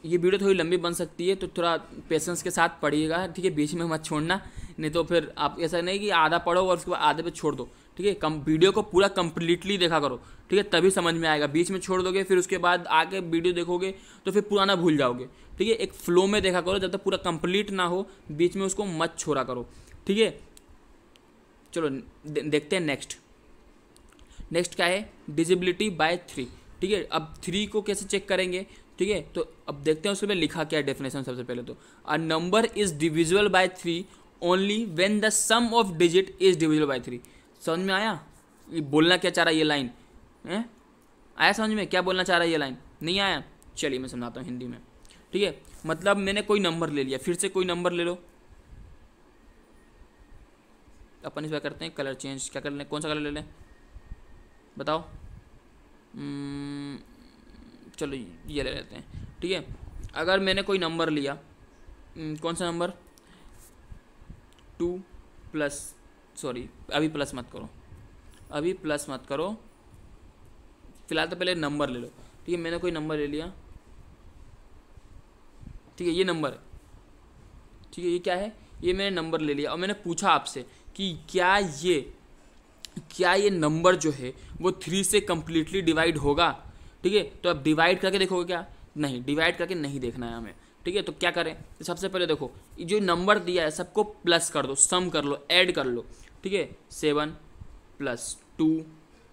ये वीडियो थोड़ी लंबी बन सकती है, तो थोड़ा पेशेंस के साथ पढ़िएगा, ठीक है, बीच में मत छोड़ना, नहीं तो फिर आप ऐसा नहीं कि आधा पढ़ो और उसके बाद आधे पे छोड़ दो, ठीक है। वीडियो को पूरा कंप्लीटली देखा करो, ठीक है, तभी समझ में आएगा। बीच में छोड़ दोगे फिर उसके बाद आके वीडियो देखोगे तो फिर पुराना भूल जाओगे, ठीक है। एक फ्लो में देखा करो, जब तक पूरा कंप्लीट ना हो बीच में उसको मत छोड़ा करो, ठीक है। चलो देखते हैं नेक्स्ट क्या है, डिजिबिलिटी बाय 3, ठीक है। अब 3 को कैसे चेक करेंगे, ठीक है, तो अब देखते हैं उसमें लिखा क्या है डेफिनेशन। सबसे पहले तो a number is divisible by 3 only when the sum of digit is divisible by 3। समझ में आया ये बोलना क्या चाह रहा है ये लाइन है? आया समझ में क्या बोलना चाह रहा है ये लाइन? नहीं आया? चलिए मैं समझाता हूँ हिंदी में, ठीक है। मतलब मैंने कोई नंबर ले लिया, फिर से कोई नंबर ले लो, अपन इस बार करते हैं कलर चेंज। क्या कर लें, कौन सा कलर ले लें बताओ? चलो ये ले लेते हैं, ठीक है। अगर मैंने कोई नंबर लिया, कौन सा नंबर, 2 प्लस, सॉरी अभी प्लस मत करो, अभी प्लस मत करो, फिलहाल तो पहले नंबर ले लो, ठीक है। मैंने कोई नंबर ले लिया, ठीक है, ये नंबर है, ठीक है, ये क्या है, ये मैंने नंबर ले लिया और मैंने पूछा आपसे कि क्या ये नंबर जो है वो 3 से कम्प्लीटली डिवाइड होगा, ठीक है। तो अब डिवाइड करके देखोगे क्या? नहीं, डिवाइड करके नहीं देखना है हमें, ठीक है। तो क्या करें, तो सबसे पहले देखो जो नंबर दिया है सबको प्लस कर दो, सम कर लो, ऐड कर लो, ठीक है। 7 + 2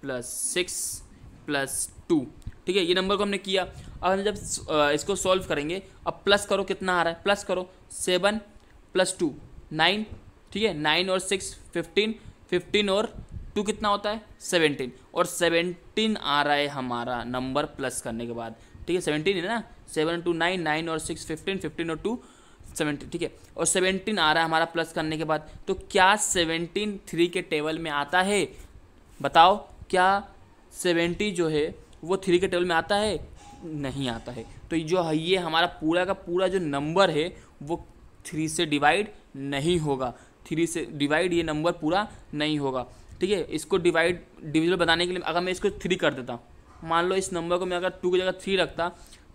+ 6 + 2, ठीक है, ये नंबर को हमने किया। अब हम जब इसको सॉल्व करेंगे, अब प्लस करो, कितना आ रहा है, प्लस करो, 7 + 2 9, ठीक है, 9 और 6 15, 15 और 2 कितना होता है 17, और 17 आ रहा है हमारा नंबर प्लस करने के बाद, ठीक है, 17 है ना, 7 × 2 9, 9 और 6 15, 15 और 2 17, ठीक है, और 17 आ रहा है हमारा प्लस करने के बाद। तो क्या 17 3 के टेबल में आता है? बताओ, क्या 70 जो है वो 3 के टेबल में आता है? नहीं आता है। तो जो है ये हमारा पूरा का पूरा जो नंबर है वो 3 से डिवाइड नहीं होगा, 3 से डिवाइड ये नंबर पूरा नहीं होगा, ठीक है। इसको डिविजिबल बनाने के लिए अगर मैं इसको 3 कर देता, मान लो इस नंबर को मैं अगर 2 की जगह 3 रखता,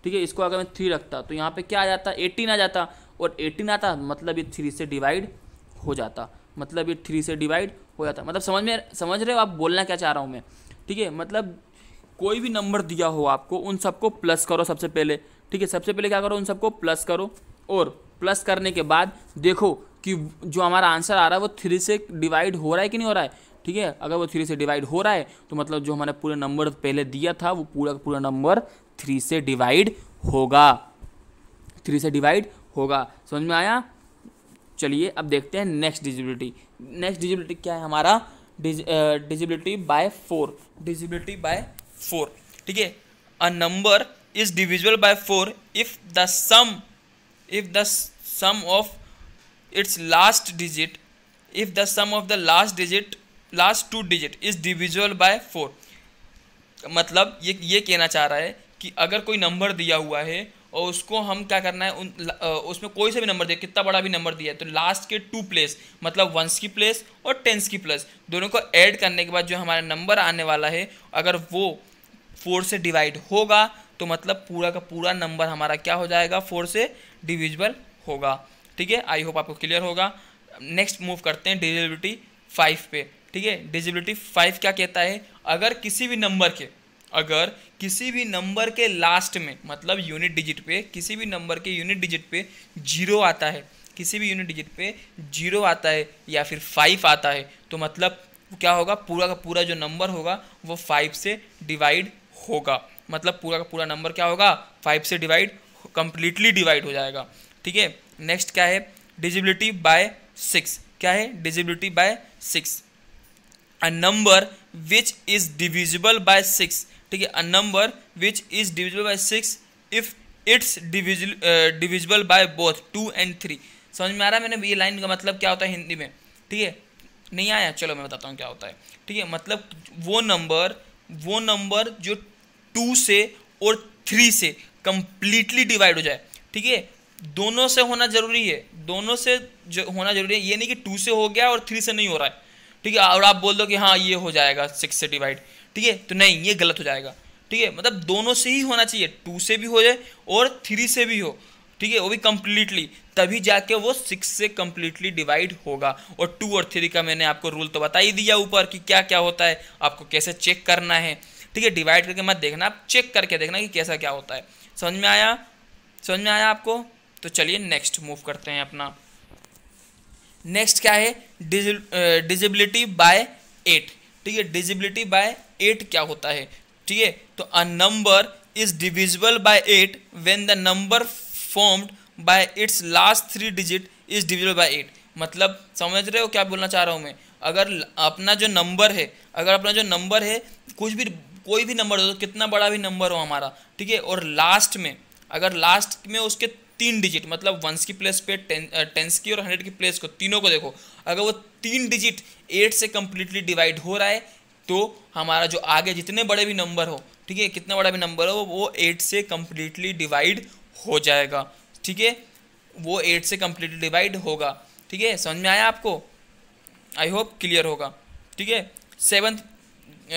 ठीक है, इसको अगर मैं 3 रखता तो यहाँ पे क्या आ जाता, 18 आ जाता, और 18 आता मतलब ये 3 से डिवाइड हो जाता, मतलब ये 3 से डिवाइड हो जाता। मतलब समझ रहे हो आप बोलना क्या चाह रहा हूँ मैं, ठीक है। मतलब कोई भी नंबर दिया हो आपको, उन सबको प्लस करो सबसे पहले, ठीक है। सबसे पहले क्या करो, उन सबको प्लस करो, और प्लस करने के बाद देखो कि जो हमारा आंसर आ रहा है वो 3 से डिवाइड हो रहा है कि नहीं हो रहा है, ठीक है। अगर वो 3 से डिवाइड हो रहा है तो मतलब जो हमारा पूरा नंबर पहले दिया था वो पूरा नंबर 3 से डिवाइड होगा, 3 से डिवाइड होगा। समझ में आया? चलिए अब देखते हैं नेक्स्ट डिजिबिलिटी। नेक्स्ट डिजिबिलिटी क्या है हमारा, डिजिबिलिटी बाय 4, डिजिबिलिटी बाय 4, ठीक है। A number is divisible by 4 if the sum of its last digit, if the sum of the last 2 digit is divisible by 4। मतलब ये कहना चाह रहा है कि अगर कोई नंबर दिया हुआ है और उसको हम क्या करना है, उसमें कोई सा भी नंबर दिया, कितना बड़ा भी नंबर दिया है, तो लास्ट के 2 प्लेस मतलब 1s की प्लेस और 10s की प्लेस दोनों को ऐड करने के बाद जो हमारा नंबर आने वाला है अगर वो 4 से डिवाइड होगा तो मतलब पूरा का पूरा नंबर हमारा क्या हो जाएगा, 4 से डिविजिबल होगा, ठीक है। आई होप आपको क्लियर होगा। नेक्स्ट मूव करते हैं डिजिबिलिटी 5 पे, ठीक है। डिजिबिलिटी 5 क्या कहता है, अगर किसी भी नंबर के लास्ट में मतलब यूनिट डिजिट पे, किसी भी नंबर के यूनिट डिजिट पे 0 आता है, किसी भी यूनिट डिजिट पे 0 आता है या फिर 5 आता है, तो मतलब क्या होगा, पूरा का पूरा जो नंबर होगा वो 5 से डिवाइड होगा, मतलब पूरा का पूरा नंबर क्या होगा, 5 से कंप्लीटली डिवाइड हो जाएगा, ठीक है। नेक्स्ट क्या है, डिजिबिलिटी बाय 6, क्या है, divisibility by 6। A number which is divisible by 6, ठीक है, a number which is divisible by 6 if it's divisible by both 2 and 3। समझ में आ रहा है मैंने ये लाइन का मतलब क्या होता है हिंदी में? ठीक है, नहीं आया, चलो मैं बताता हूँ क्या होता है। ठीक है, मतलब वो नंबर जो 2 से और 3 से कंप्लीटली डिवाइड हो जाए। ठीक है, दोनों से होना जरूरी है, दोनों से होना जरूरी है, ये नहीं कि 2 से हो गया और 3 से नहीं हो रहा है। ठीक है, और आप बोल दो कि हाँ ये हो जाएगा 6 से डिवाइड। ठीक है, तो नहीं, ये गलत हो जाएगा। ठीक है, मतलब दोनों से ही होना चाहिए, 2 से भी हो जाए और 3 से भी हो। ठीक है, वो भी कंप्लीटली, तभी जाके वो 6 से कंप्लीटली डिवाइड होगा। और 2 और 3 का मैंने आपको रूल तो बता ही दिया ऊपर कि क्या क्या होता है, आपको कैसे चेक करना है। ठीक है, डिवाइड करके मत देखना, आप चेक करके देखना कि कैसा क्या होता है। समझ में आया? समझ में आया आपको? तो चलिए नेक्स्ट मूव करते हैं अपना। नेक्स्ट क्या है? Divisibility bye 8। ठीक है, डिजिबिलिटी बाय 8 क्या होता है? ठीक है, तो a number is divisible bye 8 when the number formed by it's last 3 digit is divisible bye 8। मतलब समझ रहे हो क्या बोलना चाह रहा हूँ मैं? अगर अपना जो नंबर है, कोई भी नंबर हो, तो कितना बड़ा भी नंबर हो हमारा, ठीक है, और अगर लास्ट में उसके 3 डिजिट, मतलब वंस की प्लेस पे टेंस की और 100 की प्लेस को, तीनों को देखो, अगर वो 3 डिजिट 8 से कंप्लीटली डिवाइड हो रहा है, तो हमारा जो आगे जितने बड़े भी नंबर हो, ठीक है, कितना बड़ा भी नंबर हो, वो 8 से कंप्लीटली डिवाइड हो जाएगा। ठीक है, वो 8 से कंप्लीटली डिवाइड होगा। ठीक है, समझ में आया आपको? आई होप क्लियर होगा। ठीक है, 7th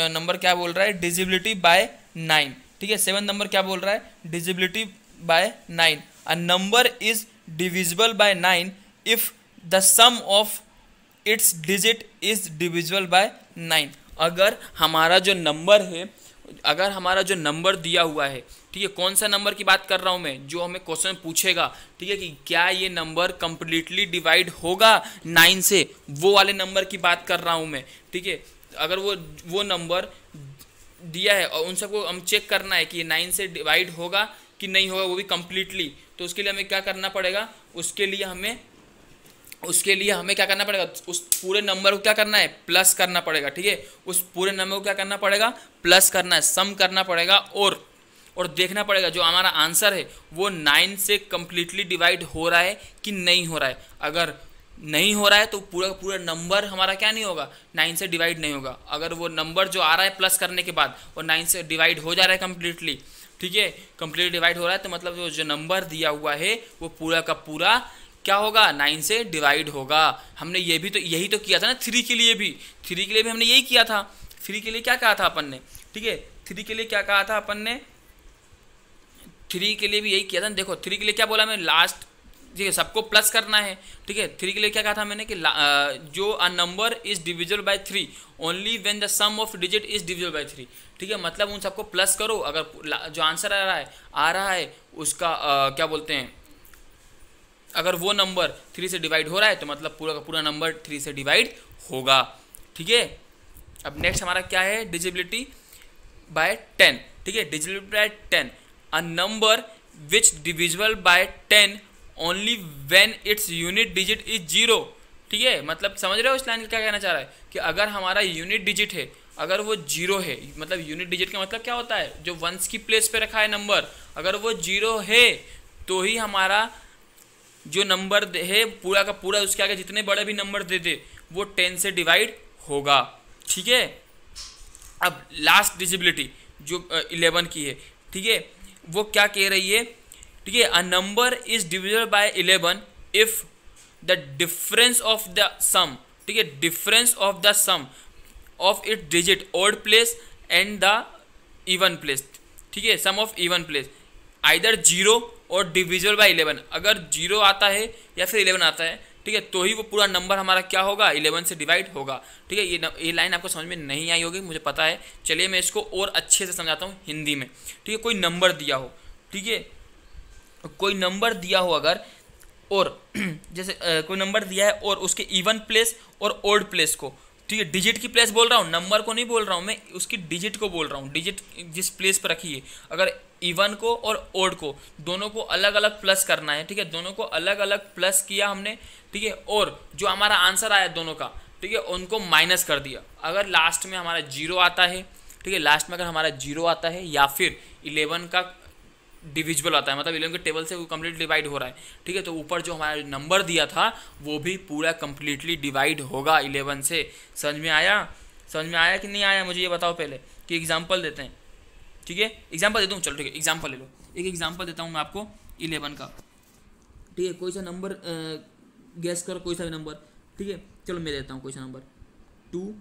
नंबर क्या बोल रहा है? Divisibility by 9। ठीक है, 7th नंबर क्या बोल रहा है? Divisibility by 9। A number is divisible by 9 if the sum of its digit is divisible by 9। अगर हमारा जो नंबर दिया हुआ है, ठीक है, कौन सा नंबर की बात कर रहा हूँ मैं, जो हमें क्वेश्चन पूछेगा, ठीक है, कि क्या ये नंबर कंप्लीटली डिवाइड होगा 9 से, वो वाले नंबर की बात कर रहा हूँ मैं। ठीक है, अगर वो नंबर दिया है और उन सबको हम चेक करना है कि ये 9 से डिवाइड होगा कि नहीं होगा, वो भी कंप्लीटली, तो उसके लिए हमें क्या करना पड़ेगा? उसके लिए हमें क्या करना पड़ेगा? उस पूरे नंबर को क्या करना है? प्लस करना पड़ेगा। ठीक है, उस पूरे नंबर को क्या करना पड़ेगा? प्लस करना है, सम करना पड़ेगा, और देखना पड़ेगा जो हमारा आंसर है वो 9 से कंप्लीटली डिवाइड हो रहा है कि नहीं हो रहा है। अगर नहीं हो रहा है तो पूरा नंबर हमारा क्या नहीं होगा? 9 से डिवाइड नहीं होगा। अगर वो नंबर जो आ रहा है प्लस करने के बाद वो 9 से डिवाइड हो जा रहा है कंप्लीटली, ठीक है, कंप्लीटली डिवाइड हो रहा है, तो मतलब जो नंबर दिया हुआ है वो पूरा का पूरा क्या होगा? 9 से डिवाइड होगा। हमने यही तो किया था ना 3 के लिए भी हमने यही किया था। 3 के लिए क्या कहा था अपन ने? ठीक है, 3 के लिए क्या कहा था अपन ने? 3 के लिए भी यही किया था। देखो 3 के लिए क्या बोला मैं लास्ट, ठीक है, सबको प्लस करना है। ठीक है, 3 के लिए क्या कहा था मैंने कि जो a number is divisible by 3 only when the sum of digit is divisible by 3। ठीक है, मतलब उन सबको प्लस करो, अगर जो आंसर आ रहा है उसका क्या बोलते हैं, अगर वो नंबर 3 से डिवाइड हो रहा है तो मतलब पूरा का पूरा नंबर 3 से डिवाइड होगा। ठीक है, अब नेक्स्ट हमारा क्या है? Divisibility by 10। ठीक है, divisibility by 10, a number which divisible by 10 only when it's unit digit is 0। ठीक है, मतलब समझ रहे हो इस लाइन क्या कहना चाह रहा है? कि अगर हमारा यूनिट डिजिट है, अगर वो 0 है, मतलब यूनिट डिजिट का मतलब क्या होता है? जो वंस की प्लेस पे रखा है नंबर, अगर वो 0 है तो ही हमारा जो नंबर है पूरा का पूरा, उसके आगे जितने बड़े भी नंबर दे दे वो 10 से डिवाइड होगा। ठीक है, अब लास्ट डिजिबिलिटी जो 11 की है, ठीक है, वो क्या कह रही है? ठीक है, a number is divisible by 11 if the difference of the sum, ठीक है, difference of the sum of it digit odd place and the even place. ठीक है, sum of even place either 0 or divisible by 11। अगर 0 आता है या फिर 11 आता है, ठीक है, तो ही वो पूरा नंबर हमारा क्या होगा? 11 से डिवाइड होगा। ठीक है, ये लाइन आपको समझ में नहीं आई होगी, मुझे पता है। चलिए मैं इसको और अच्छे से समझाता हूँ हिंदी में। ठीक है, कोई नंबर दिया हो, ठीक है, कोई नंबर दिया हो अगर, और जैसे कोई नंबर दिया है और उसके इवन प्लेस और ओड प्लेस को, ठीक है, डिजिट की प्लेस बोल रहा हूँ, नंबर को नहीं बोल रहा हूँ मैं, उसकी डिजिट को बोल रहा हूँ। डिजिट जिस प्लेस पर रखी है, अगर इवन को और ओड को दोनों को अलग अलग प्लस करना है, ठीक है, दोनों को अलग अलग प्लस किया हमने, ठीक है, और जो हमारा आंसर आया दोनों का, ठीक है, उनको माइनस कर दिया। अगर लास्ट में हमारा 0 आता है, ठीक है, लास्ट में अगर हमारा 0 आता है या फिर 11 का डिविजिबल आता है, मतलब 11 के टेबल से वो कंप्लीट डिवाइड हो रहा है। ठीक है, तो ऊपर जो हमारा नंबर दिया था वो भी पूरा कंप्लीटली डिवाइड होगा 11 से। समझ में आया? समझ में आया कि नहीं आया, मुझे ये बताओ पहले, कि एग्जाम्पल देते हैं। ठीक है, एग्जाम्पल देता हूँ, चलो ठीक है, एग्जाम्पल ले लो। एक एग्जाम्पल देता हूँ मैं आपको 11 का। ठीक है, कोई सा नंबर गैस करो, कोई सा भी नंबर। ठीक है, चलो मैं देता हूँ कोई सा नंबर 2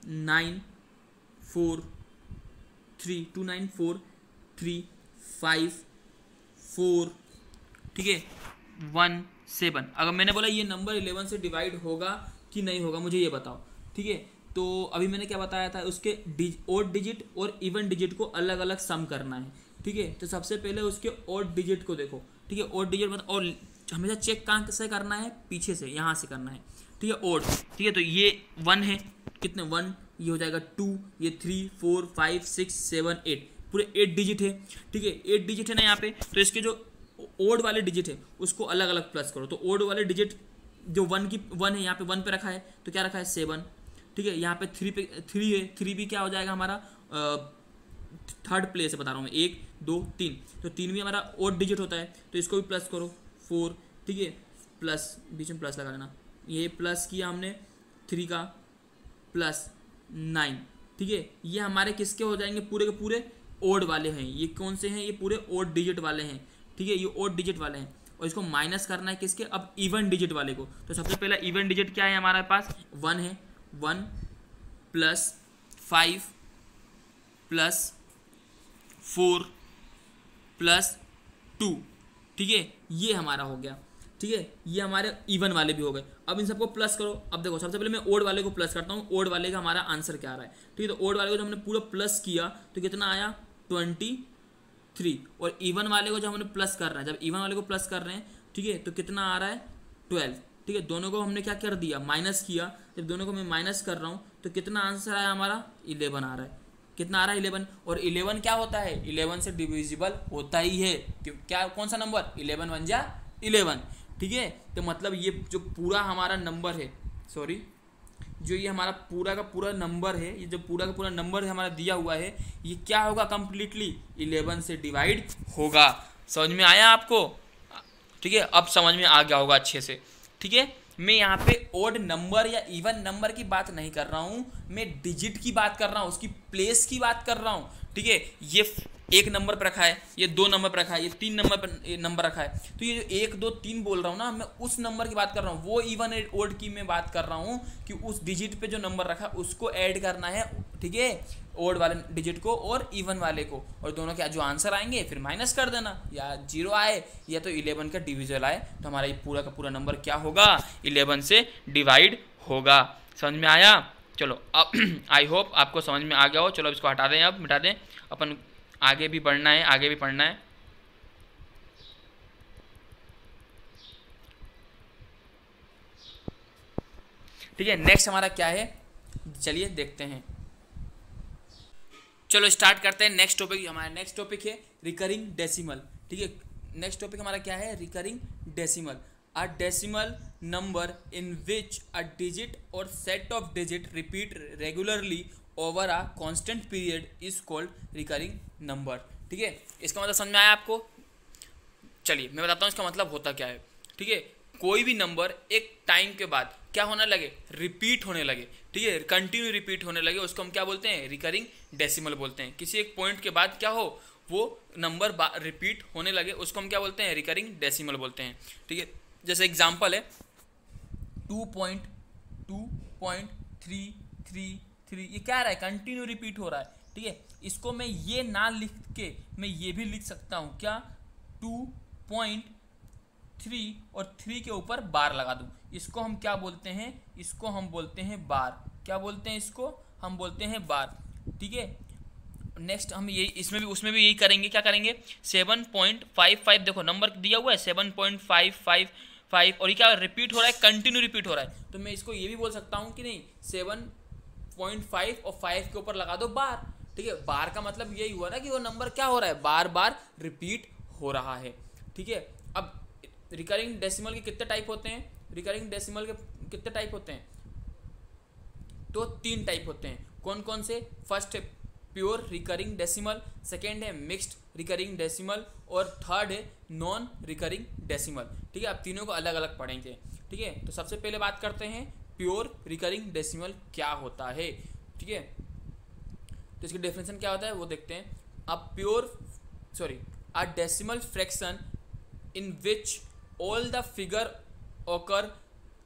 9 4 3 2 9 4 3 5 4, ठीक है 1 7। अगर मैंने बोला ये नंबर 11 से डिवाइड होगा कि नहीं होगा, मुझे ये बताओ। ठीक है, तो अभी मैंने क्या बताया था, उसके ओड डिजिट और इवन डिजिट को अलग अलग सम करना है। ठीक है, तो सबसे पहले उसके ओड डिजिट को देखो। ठीक है, ओड डिजिट मतलब, और हमेशा चेक कहाँ से करना है, पीछे से, यहाँ से करना है। ठीक है, ओड। ठीक है, तो ये 1 है, कितने 1, ये हो जाएगा 2, ये 3 4 5 6 7 8, पूरे 8 डिजिट है। ठीक है, 8 डिजिट है ना यहाँ पे, तो इसके जो ओड वाले डिजिट है उसको अलग अलग प्लस करो। तो ओड वाले डिजिट जो 1 है, यहाँ पे 1 पे रखा है, तो क्या रखा है 7। ठीक है, यहाँ पे 3 पे 3 है, 3 भी क्या हो जाएगा हमारा, थर्ड प्लेस है बता रहा हूँ मैं, 1 2 3, तो 3 भी हमारा ओड डिजिट होता है, तो इसको भी प्लस करो 4। ठीक है, प्लस, बीच में प्लस लगा देना, ये प्लस किया हमने 3 का, प्लस 9। ठीक है, ये हमारे किसके हो जाएंगे, पूरे के पूरे ओड वाले हैं। ये कौन से हैं, ये पूरे ओड डिजिट वाले हैं। ठीक है, ये ओड डिजिट वाले हैं, और इसको माइनस करना है किसके, अब इवन डिजिट वाले को। तो सबसे पहला इवन डिजिट क्या है हमारे पास, 1 है, 1 प्लस 5 प्लस 4 प्लस 2। ठीक है, ये हमारा हो गया। ठीक है, ये हमारे इवन वाले भी हो गए। अब इन सबको प्लस करो। अब देखो, सबसे पहले मैं ओड वाले को प्लस करता हूँ, ओड वाले का हमारा आंसर क्या आ रहा है। ठीक है, तो ओड वाले को जब हमने पूरा प्लस किया तो कितना आया 23, और इवन वाले को जब हमने प्लस कर रहे हैं, जब इवन वाले को प्लस कर रहे हैं, ठीक है, तो कितना आ रहा है 12। ठीक है, दोनों को हमने क्या कर दिया, माइनस किया। जब दोनों को मैं माइनस कर रहा हूँ तो कितना आंसर आया हमारा, 11 आ रहा है। कितना आ रहा है 11, और 11 क्या होता है, 11 से डिविजिबल होता ही है। क्या, कौन सा नंबर, 11 1 जा 11। ठीक है, तो मतलब ये जो पूरा हमारा नंबर है, सॉरी, जो ये हमारा पूरा का पूरा नंबर है, ये जो पूरा का पूरा नंबर हमारा दिया हुआ है, ये क्या होगा, कंप्लीटली 11 से डिवाइड होगा। समझ में आया आपको? ठीक है, अब समझ में आ गया होगा अच्छे से। ठीक है, मैं यहाँ पे ओड नंबर या इवन नंबर की बात नहीं कर रहा हूँ, मैं डिजिट की बात कर रहा हूँ, उसकी प्लेस की बात कर रहा हूँ। ठीक है, ये 1 नंबर पर रखा है, ये 2 नंबर पर रखा है, ये 3 नंबर पर नंबर रखा है, तो ये जो 1 2 3 बोल रहा हूँ ना, मैं उस नंबर की बात कर रहा हूँ, वो इवन ओड की मैं बात कर रहा हूँ कि उस डिजिट पे जो नंबर रखा उसको ऐड करना है। ठीक है, ओड वाले डिजिट को और इवन वाले को, और दोनों के जो आंसर आएंगे फिर माइनस कर देना, या 0 आए या तो 11 का डिविजल आए, तो हमारा ये पूरा का पूरा नंबर क्या होगा, 11 से डिवाइड होगा। समझ में आया? चलो अब आई होप आपको समझ में आ गया हो। चलो अब इसको हटा दें, अब मिटा दें, अपन आगे भी बढ़ना है, आगे भी पढ़ना है। ठीक है, नेक्स्ट हमारा क्या है, चलिए देखते हैं। चलो स्टार्ट करते हैं नेक्स्ट टॉपिक। हमारा नेक्स्ट टॉपिक है रिकरिंग डेसिमल। ठीक है, नेक्स्ट टॉपिक हमारा क्या है, recurring decimal. A decimal number in which a digit or set of digit repeat regularly over a constant period is called recurring number. ठीक है, इसका मतलब समझ में आया आपको? चलिए मैं बताता हूँ इसका मतलब होता क्या है। ठीक है, कोई भी नंबर एक टाइम के बाद क्या होने लगे, रिपीट होने लगे। ठीक है, कंटिन्यू रिपीट होने लगे, उसको हम क्या बोलते हैं, रिकरिंग डेसिमल बोलते हैं। किसी एक पॉइंट के बाद क्या हो, वो नंबर रिपीट होने लगे, उसको हम क्या बोलते हैं, रिकरिंग डेसिमल बोलते हैं। ठीक है, जैसे एग्जांपल है 2.2.333, ये क्या रहा है, कंटिन्यू रिपीट हो रहा है। ठीक है, इसको मैं ये ना लिख के मैं ये भी लिख सकता हूँ, क्या 2.3 और 3 के ऊपर बार लगा दूँ, इसको हम क्या बोलते हैं, इसको हम बोलते हैं बार। क्या बोलते हैं इसको, हम बोलते हैं बार। ठीक है, नेक्स्ट हम यही इसमें भी उसमें भी यही करेंगे, क्या करेंगे 7.55, देखो नंबर दिया हुआ है 7.555, और ये क्या रिपीट हो रहा है, कंटिन्यू रिपीट हो रहा है, तो मैं इसको ये भी बोल सकता हूँ कि नहीं 7.5 और 5 के ऊपर लगा दो बार। ठीक है, बार का मतलब यही हुआ ना कि वो नंबर क्या हो रहा है, बार बार रिपीट हो रहा है। ठीक है, अब रिकरिंग डेसिमल के कितने टाइप होते हैं, रिकरिंग डेसिमल के कितने टाइप होते हैं, तो 3 टाइप होते हैं। कौन कौन से, फर्स्ट है प्योर रिकरिंग डेसिमल, सेकेंड है मिक्स्ड रिकरिंग डेसिमल और थर्ड है नॉन रिकरिंग डेसिमल। ठीक है, आप तीनों को अलग अलग पढ़ेंगे। ठीक है, तो सबसे पहले बात करते हैं प्योर रिकरिंग डेसिमल क्या होता है। ठीक है, तो इसकी डेफिनेशन क्या होता है वो देखते हैं। A decimal fraction in which all the figure occur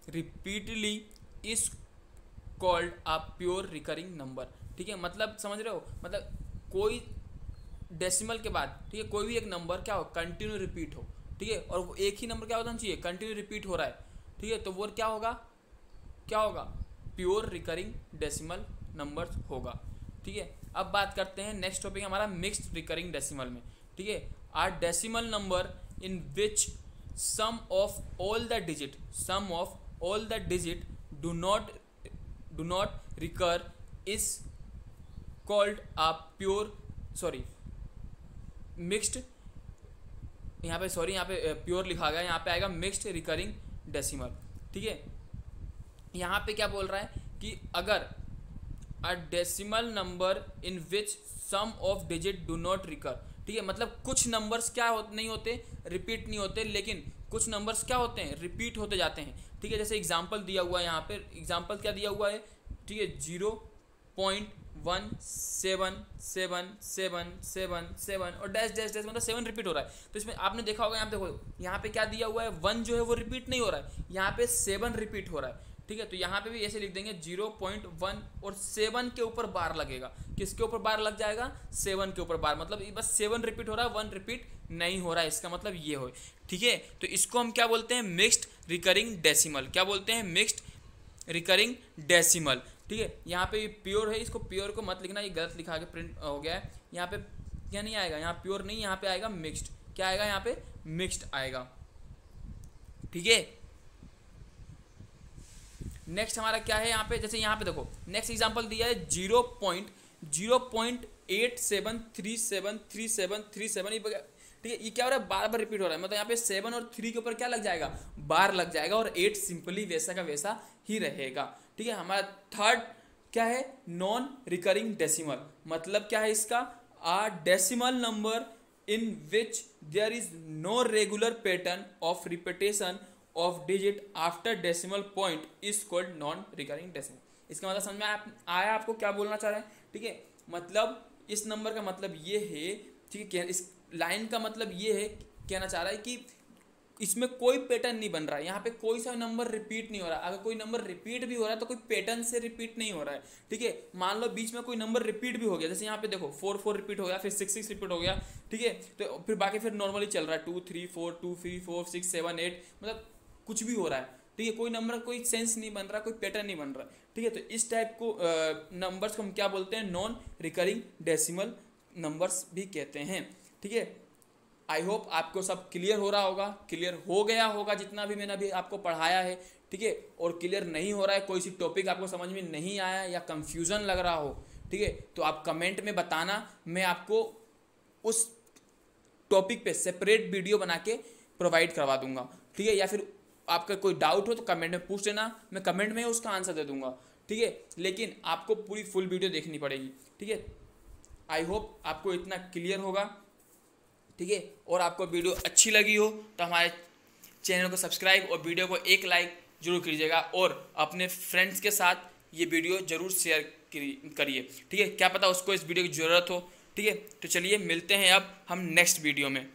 repeatedly is called a pure recurring number. ठीक है, मतलब समझ रहे हो, मतलब कोई डेसिमल के बाद, ठीक है, कोई भी एक नंबर क्या हो, कंटिन्यू रिपीट हो। ठीक है, और वो एक ही नंबर क्या होना चाहिए, कंटिन्यू रिपीट हो रहा है। ठीक है, तो वो क्या होगा, प्योर रिकरिंग डेसिमल नंबर होगा। ठीक है, अब बात करते हैं नेक्स्ट टॉपिक हमारा मिक्स्ड रिकरिंग डेसिमल में। ठीक है, are decimal number in which sum of all the digit do not recur is called a mixed, यहाँ पे प्योर लिखा गया, यहाँ पे आएगा मिक्स्ड रिकरिंग डेसिमल। ठीक है, यहाँ पे क्या बोल रहा है कि अगर a decimal number in which sum of digit do not recur. ठीक है, मतलब कुछ नंबर्स क्या नहीं होते, रिपीट नहीं होते, लेकिन कुछ नंबर्स क्या होते हैं, रिपीट होते जाते हैं। ठीक है, जैसे एग्जांपल दिया हुआ है यहाँ पे, एग्जांपल क्या दिया हुआ है, ठीक है, 0.1777777 और डैश डैश डैश, मतलब 7 रिपीट हो रहा है। तो इसमें आपने देखा होगा, यहाँ पे देखो, यहाँ पे क्या दिया हुआ है, 1 जो है वो रिपीट नहीं हो रहा है, यहाँ पे 7 रिपीट हो रहा है। ठीक है, तो यहाँ पे भी ऐसे लिख देंगे 0.1 और 7 के ऊपर बार लगेगा। किसके ऊपर बार लग जाएगा, 7 के ऊपर बार, मतलब बस 7 रिपीट हो रहा है, 1 रिपीट नहीं हो रहा है, इसका मतलब ये हो। ठीक है, तो इसको हम क्या बोलते हैं, मिक्स्ड रिकरिंग डेसिमल। क्या बोलते हैं, मिक्स्ड रिकरिंग डेसिमल। ठीक है, यहाँ पे प्योर है, इसको प्योर को मत लिखना, ये गलत लिखा के प्रिंट हो गया है। यहाँ पे क्या नहीं आएगा, यहाँ प्योर नहीं, यहाँ पे आएगा मिक्स्ड। क्या आएगा, यहाँ पे मिक्स्ड आएगा। ठीक है, नेक्स्ट हमारा क्या है, यहाँ पे जैसे यहाँ पे देखो, नेक्स्ट एग्जांपल दिया है 0.087373737। ठीक है, ये क्या हो रहा है, बार बार रिपीट हो रहा है, मतलब यहाँ पे 7 और 3 के ऊपर क्या लग जाएगा, बार लग जाएगा, और 8 सिंपली वैसा का वैसा ही रहेगा। ठीक है, हमारा थर्ड क्या है, नॉन रिकरिंग डेसिमल। मतलब क्या है इसका, a decimal number in which there is no regular pattern of repetition of digit after decimal point is called non recurring decimal. इसका मतलब समझ में आया आपको क्या बोलना चाह रहे हैं। ठीक है, मतलब इस नंबर का मतलब ये है, ठीक है, इस लाइन का मतलब ये है, कहना चाह रहा है कि इसमें कोई पैटर्न नहीं बन रहा है, यहाँ पे कोई सा नंबर रिपीट नहीं हो रहा है। अगर कोई नंबर रिपीट भी हो रहा है तो कोई पैटर्न से रिपीट नहीं हो रहा है। ठीक है, मान लो बीच में कोई नंबर रिपीट भी हो गया, जैसे यहाँ पे देखो 4 रिपीट हो गया, फिर 6 रिपीट हो गया। ठीक है, तो फिर बाकी फिर नॉर्मली चल रहा है 2 3 4 2 3 4 6 7 8, मतलब कुछ भी हो रहा है। ठीक है, कोई नंबर कोई सेंस नहीं बन रहा, कोई पैटर्न नहीं बन रहा। ठीक है, तो इस टाइप को नंबर्स को हम क्या बोलते हैं, नॉन रिकरिंग डेसिमल नंबर्स भी कहते हैं। ठीक है, आई होप आपको सब क्लियर हो रहा होगा, क्लियर हो गया होगा जितना भी मैंने अभी आपको पढ़ाया है। ठीक है, और क्लियर नहीं हो रहा है, कोई सी टॉपिक आपको समझ में नहीं आया या कंफ्यूजन लग रहा हो, ठीक है, तो आप कमेंट में बताना, मैं आपको उस टॉपिक पे सेपरेट वीडियो बना के प्रोवाइड करवा दूंगा। ठीक है, या फिर आपका कोई डाउट हो तो कमेंट में पूछ लेना, मैं कमेंट में उसका आंसर दे दूंगा। ठीक है, लेकिन आपको पूरी फुल वीडियो देखनी पड़ेगी। ठीक है, आई होप आपको इतना क्लियर होगा। ठीक है, और आपको वीडियो अच्छी लगी हो तो हमारे चैनल को सब्सक्राइब और वीडियो को एक लाइक जरूर कीजिएगा, और अपने फ्रेंड्स के साथ ये वीडियो जरूर शेयर करिए। ठीक है, क्या पता उसको इस वीडियो की ज़रूरत हो। ठीक है, तो चलिए मिलते हैं अब हम नेक्स्ट वीडियो में।